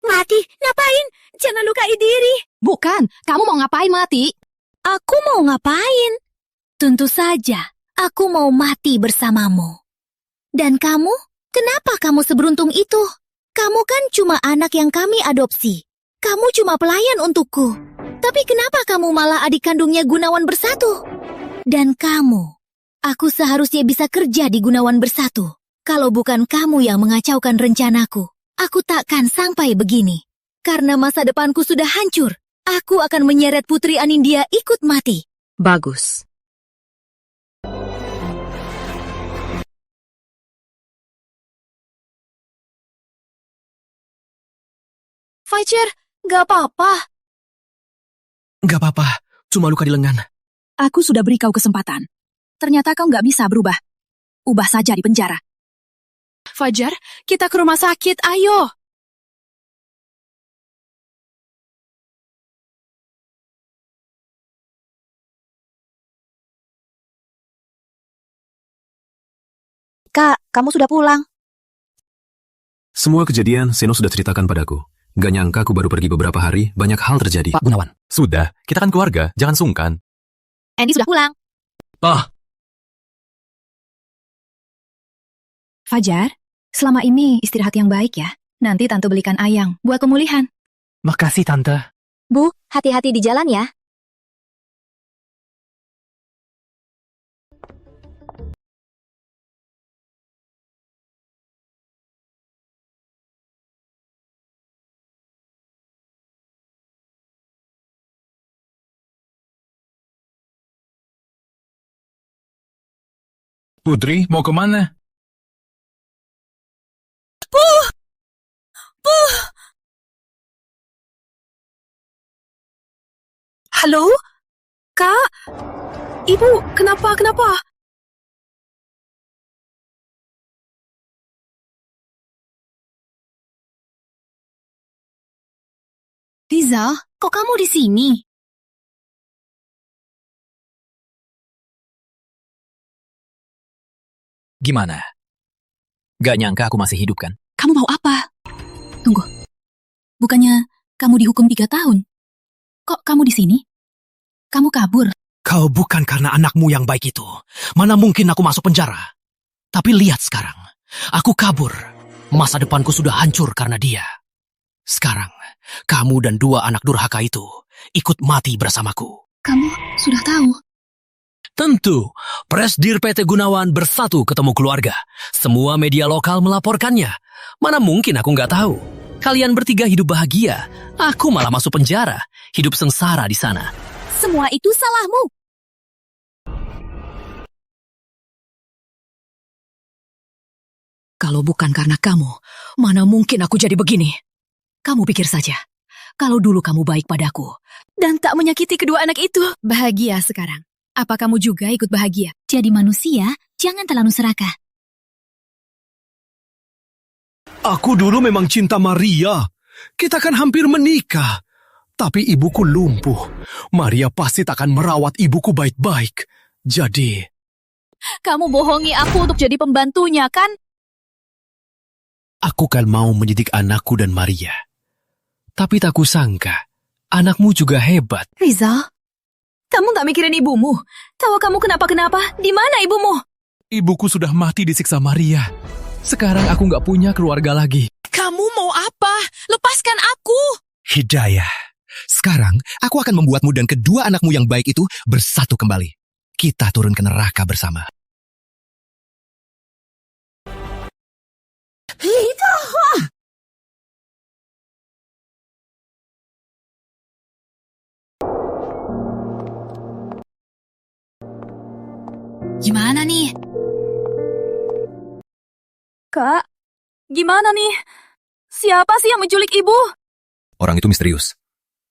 Mati, ngapain? Jangan lukai diri. Bukan, kamu mau ngapain mati? Aku mau ngapain? Tentu saja, aku mau mati bersamamu. Dan kamu? Kenapa kamu seberuntung itu? Kamu kan cuma anak yang kami adopsi. Kamu cuma pelayan untukku. Tapi kenapa kamu malah adik kandungnya Gunawan Bersatu? Dan kamu, aku seharusnya bisa kerja di Gunawan Bersatu. Kalau bukan kamu yang mengacaukan rencanaku, aku takkan sampai begini. Karena masa depanku sudah hancur. Aku akan menyeret Putri Anindya ikut mati. Bagus. Fajar, gak apa-apa. Gak apa-apa, cuma luka di lengan. Aku sudah beri kau kesempatan. Ternyata kau nggak bisa berubah. Ubah saja di penjara. Fajar, kita ke rumah sakit, ayo. Kak, kamu sudah pulang. Semua kejadian Seno sudah ceritakan padaku. Gak nyangka aku baru pergi beberapa hari, banyak hal terjadi. Pak Gunawan. Sudah, kita kan keluarga, jangan sungkan. Andy sudah pulang. Fajar, selama ini istirahat yang baik ya. Nanti Tante belikan ayam buat pemulihan. Makasih, Tante. Bu, hati-hati di jalan ya. Putri, mau kemana? Halo? Kak? Ibu, kenapa? Rizal, kok kamu di sini? Gimana? Gak nyangka aku masih hidup kan? Kamu mau apa? Tunggu. Bukannya kamu dihukum 3 tahun? Kok kamu di sini? Kamu kabur. Kau bukan karena anakmu yang baik itu. Mana mungkin aku masuk penjara? Tapi lihat sekarang. Aku kabur. Masa depanku sudah hancur karena dia. Sekarang, kamu dan 2 anak durhaka itu ikut mati bersamaku. Kamu sudah tahu? Tentu, Presdir PT Gunawan Bersatu ketemu keluarga. Semua media lokal melaporkannya. Mana mungkin aku nggak tahu. Kalian bertiga hidup bahagia. Aku malah masuk penjara. Hidup sengsara di sana. Semua itu salahmu. Kalau bukan karena kamu, mana mungkin aku jadi begini? Kamu pikir saja, kalau dulu kamu baik padaku Dan tak menyakiti kedua anak itu. Bahagia sekarang. Apa kamu juga ikut bahagia? Jadi manusia, jangan terlalu serakah. Aku dulu memang cinta Maria. Kita kan hampir menikah. Tapi ibuku lumpuh. Maria pasti takkan merawat ibuku baik-baik. Jadi... Kamu bohongi aku untuk jadi pembantunya, kan? Aku kan mau mendidik anakku dan Maria. Tapi tak kusangka, anakmu juga hebat. Rizal, kamu tak mikirin ibumu? Tahu kamu kenapa-kenapa? Di mana ibumu? Ibuku sudah mati disiksa Maria. Sekarang aku nggak punya keluarga lagi. Kamu mau apa? Lepaskan aku! Hidayah, sekarang aku akan membuatmu dan kedua anakmu yang baik itu bersatu kembali. Kita turun ke neraka bersama. Hidayah! Gimana nih? Kak, gimana nih? Siapa sih yang menculik ibu? Orang itu misterius.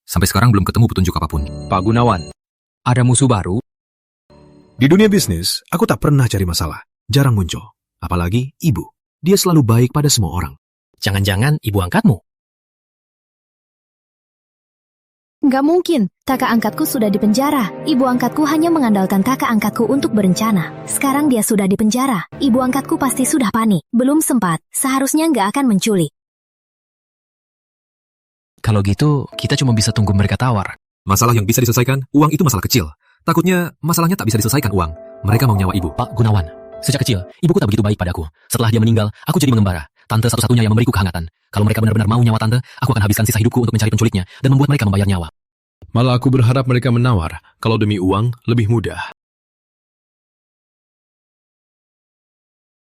Sampai sekarang belum ketemu petunjuk apapun. Pak Gunawan, ada musuh baru? Di dunia bisnis, aku tak pernah cari masalah. Jarang muncul. Apalagi ibu. Dia selalu baik pada semua orang. Jangan-jangan ibu angkatmu? Nggak mungkin, kakak angkatku sudah dipenjara. Ibu angkatku hanya mengandalkan kakak angkatku untuk berencana. Sekarang dia sudah dipenjara. Ibu angkatku pasti sudah panik. Belum sempat, seharusnya nggak akan menculik. Kalau gitu, kita cuma bisa tunggu mereka tawar. Masalah yang bisa diselesaikan, uang itu masalah kecil. Takutnya masalahnya tak bisa diselesaikan uang. Mereka mau nyawa ibu. Pak Gunawan, sejak kecil, ibuku tak begitu baik padaku. Setelah dia meninggal, aku jadi mengembara. Tante satu-satunya yang memberiku kehangatan. Kalau mereka benar-benar mau nyawa tante, aku akan habiskan sisa hidupku untuk mencari penculiknya dan membuat mereka membayar nyawa. Malah aku berharap mereka menawar. Kalau demi uang, lebih mudah.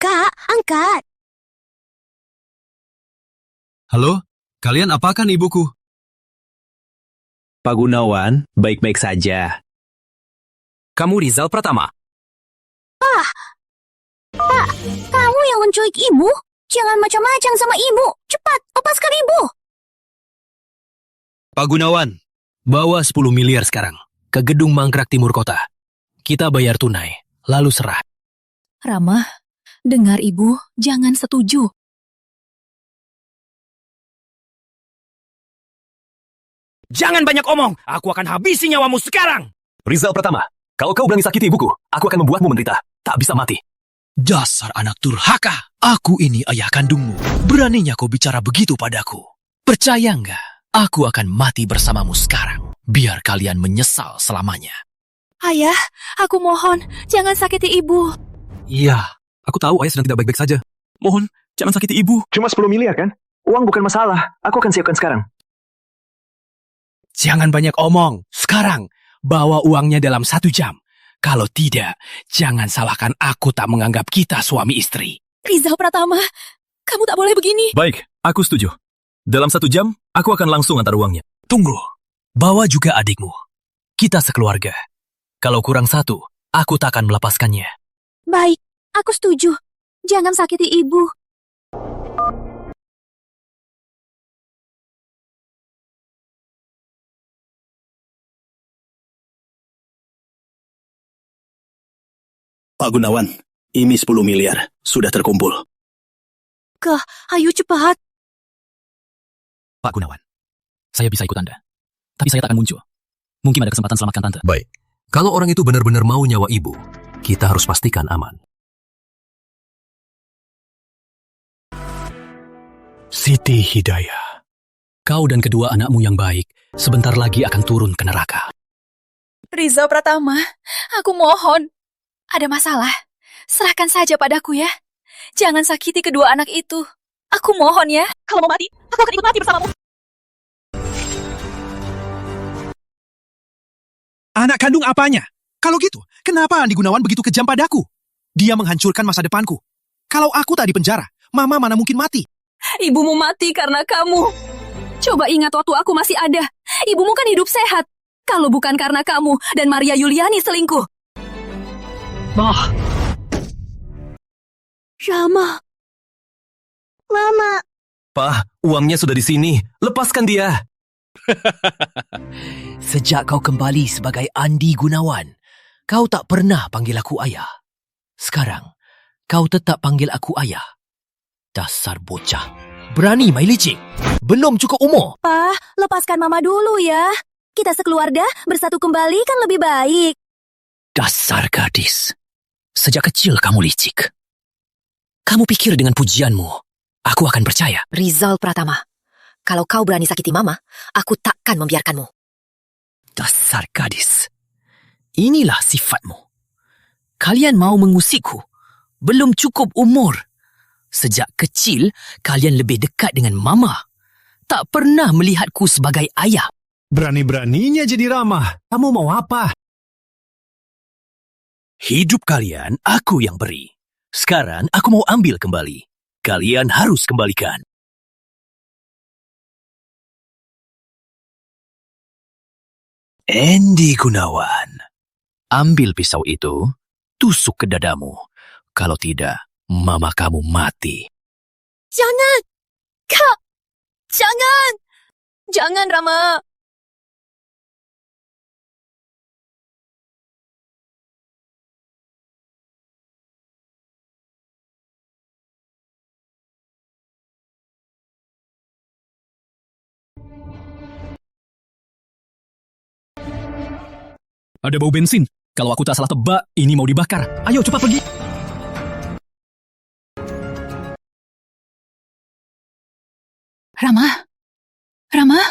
Kak, angkat! Halo? Kalian apakan ibuku? Pak Gunawan, baik-baik saja. Kamu Rizal Pratama? Pak, kamu yang menculik ibu? Jangan macam-macam sama ibu. Cepat, lepaskan ibu. Pak Gunawan, bawa 10 miliar sekarang ke gedung mangkrak timur kota. Kita bayar tunai, lalu serah. Rama, dengar ibu, jangan setuju. Jangan banyak omong, aku akan habisi nyawamu sekarang. Rizal Pratama, kalau kau berani sakiti ibuku, aku akan membuatmu menderita. Tak bisa mati. Dasar anak durhaka, aku ini ayah kandungmu. Beraninya kau bicara begitu padaku. Percaya nggak? Aku akan mati bersamamu sekarang. Biar kalian menyesal selamanya. Ayah, aku mohon, jangan sakiti ibu. Iya, aku tahu ayah sedang tidak baik-baik saja. Mohon, jangan sakiti ibu. Cuma 10 miliar kan? Uang bukan masalah. Aku akan siapkan sekarang. Jangan banyak omong. Sekarang, bawa uangnya dalam 1 jam. Kalau tidak, jangan salahkan aku tak menganggap kita suami istri. Rizal Pratama, kamu tak boleh begini. Baik, aku setuju. Dalam 1 jam, aku akan langsung antar uangnya. Tunggu, bawa juga adikmu. Kita sekeluarga. Kalau kurang 1, aku tak akan melepaskannya. Baik, aku setuju. Jangan sakiti ibu. Pak Gunawan, ini 10 miliar. Sudah terkumpul. Kak, ayo cepat. Pak Gunawan, saya bisa ikut Anda. Tapi saya tak akan muncul. Mungkin ada kesempatan selamatkan Tante. Baik. Kalau orang itu benar-benar mau nyawa ibu, kita harus pastikan aman. Siti Hidayah, kau dan kedua anakmu yang baik sebentar lagi akan turun ke neraka. Rizal Pratama, aku mohon. Ada masalah, serahkan saja padaku ya. Jangan sakiti kedua anak itu. Aku mohon ya. Kalau mau mati, aku akan ikut mati bersamamu. Anak kandung apanya? Kalau gitu, kenapa Andi Gunawan begitu kejam padaku? Dia menghancurkan masa depanku. Kalau aku tak di penjara, Mama mana mungkin mati? Ibumu mati karena kamu. Coba ingat waktu aku masih ada. Ibumu kan hidup sehat. Kalau bukan karena kamu dan Maria Yuliani selingkuh. Rama. Mama. Pak, uangnya sudah di sini. Lepaskan dia. Sejak kau kembali sebagai Andi Gunawan, kau tak pernah panggil aku ayah. Sekarang, kau tetap panggil aku ayah. Dasar bocah. Berani main licik. Belum cukup umur. Pa, lepaskan Mama dulu ya. Kita sekeluarga bersatu kembali kan lebih baik. Dasar gadis. Sejak kecil kamu licik. Kamu pikir dengan pujianmu, aku akan percaya? Rizal Pratama, kalau kau berani sakiti Mama, aku takkan membiarkanmu. Dasar gadis. Inilah sifatmu. Kalian mau mengusikku belum cukup umur. Sejak kecil, kalian lebih dekat dengan mama. Tak pernah melihatku sebagai ayah. Berani-beraninya jadi ramah. Kamu mau apa? Hidup kalian aku yang beri. Sekarang aku mau ambil kembali. Kalian harus kembalikan. Andy Gunawan, ambil pisau itu, tusuk ke dadamu. Kalau tidak, mama kamu mati. Jangan! Kak! Jangan! Jangan, Rama! Ada bau bensin. Kalau aku tak salah tebak, ini mau dibakar. Ayo cepat pergi. Rama? Rama?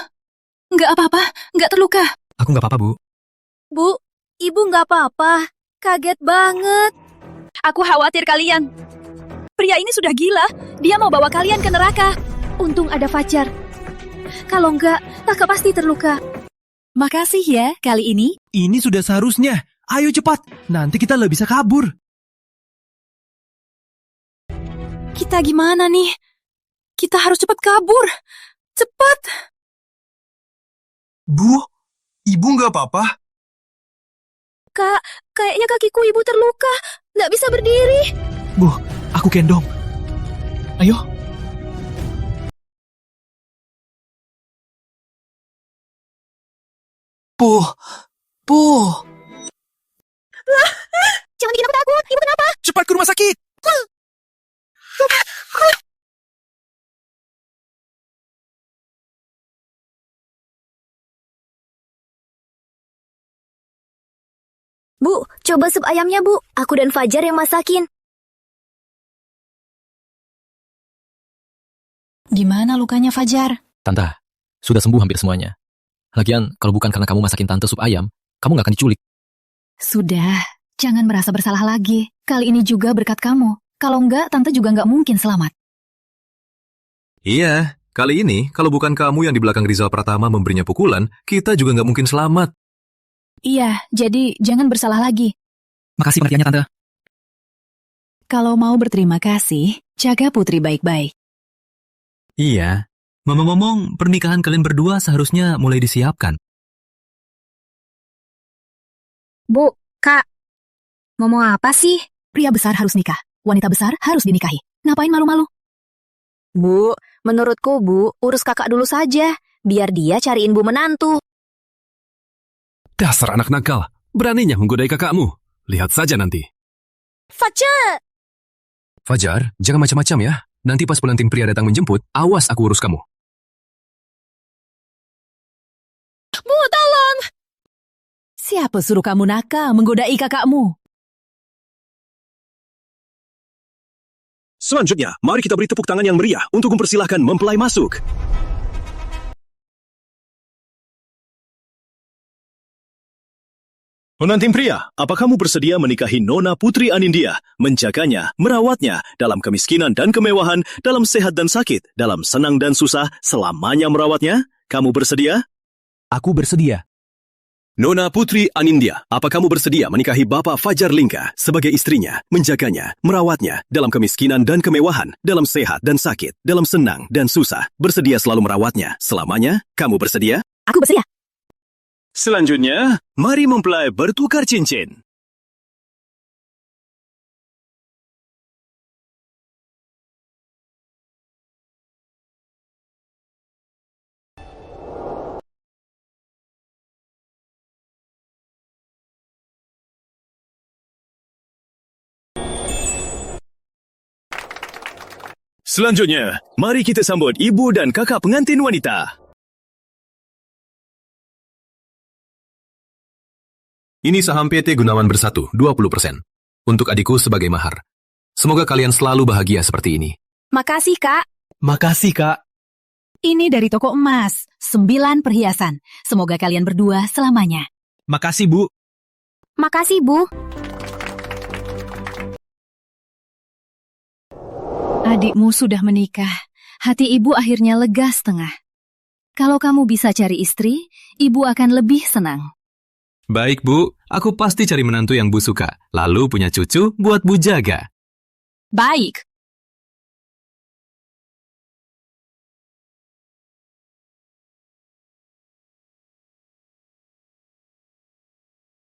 Nggak apa-apa, nggak terluka. Aku nggak apa-apa, Bu. Bu, ibu nggak apa-apa. Kaget banget. Aku khawatir kalian. Pria ini sudah gila. Dia mau bawa kalian ke neraka. Untung ada Fajar. Kalau enggak, kakak pasti terluka. Makasih ya, kali ini. Ini sudah seharusnya. Ayo cepat, nanti kita lebih bisa kabur. Kita gimana nih? Kita harus cepat kabur. Cepat! Bu, ibu nggak apa-apa? Kak, kayaknya kakiku ibu terluka. Nggak bisa berdiri. Bu, aku gendong. Ayo. Bu. Jangan bikin aku takut. Ibu kenapa? Cepat ke rumah sakit. Bu, coba sup ayamnya, Bu. Aku dan Fajar yang masakin. Gimana lukanya, Fajar? Tante, sudah sembuh hampir semuanya. Lagian, kalau bukan karena kamu masakin tante sup ayam, kamu nggak akan diculik. Sudah, jangan merasa bersalah lagi. Kali ini juga berkat kamu. Kalau enggak, tante juga nggak mungkin selamat. Iya, kali ini kalau bukan kamu yang di belakang Rizal Pratama memberinya pukulan, kita juga nggak mungkin selamat. Iya, jadi jangan bersalah lagi. Makasih pengertiannya, Tante. Kalau mau berterima kasih, jaga Putri baik-baik. Iya, ngomong-ngomong, pernikahan kalian berdua seharusnya mulai disiapkan. Bu, Kak. Ngomong apa sih? Pria besar harus nikah. Wanita besar harus dinikahi. Ngapain malu-malu? Bu, menurutku, Bu, urus kakak dulu saja. Biar dia cariin Bu menantu. Dasar anak nakal, beraninya menggodai kakakmu. Lihat saja nanti. Fajar! Fajar, jangan macam-macam ya. Nanti pas pengantin pria datang menjemput, awas aku urus kamu. Bu, tolong! Siapa suruh kamu nakal menggodai kakakmu? Selanjutnya, mari kita beri tepuk tangan yang meriah untuk mempersilahkan mempelai masuk. Pengantin pria, apa kamu bersedia menikahi Nona Putri Anindya, menjaganya, merawatnya, dalam kemiskinan dan kemewahan, dalam sehat dan sakit, dalam senang dan susah, selamanya merawatnya? Kamu bersedia? Aku bersedia. Nona Putri Anindya, apa kamu bersedia menikahi Bapak Fajar Lingka sebagai istrinya, menjaganya, merawatnya, dalam kemiskinan dan kemewahan, dalam sehat dan sakit, dalam senang dan susah, bersedia selalu merawatnya, selamanya? Kamu bersedia? Aku bersedia. Selanjutnya, mari mempelai bertukar cincin. Selanjutnya, mari kita sambut ibu dan kakak pengantin wanita. Ini saham PT Gunawan Bersatu, 20%. Untuk adikku sebagai mahar. Semoga kalian selalu bahagia seperti ini. Makasih, Kak. Makasih, Kak. Ini dari toko emas, 9 perhiasan. Semoga kalian berdua selamanya. Makasih, Bu. Makasih, Bu. Adikmu sudah menikah. Hati ibu akhirnya lega setengah. Kalau kamu bisa cari istri, ibu akan lebih senang. Baik, Bu. Aku pasti cari menantu yang Bu suka. Lalu punya cucu buat Bu jaga. Baik,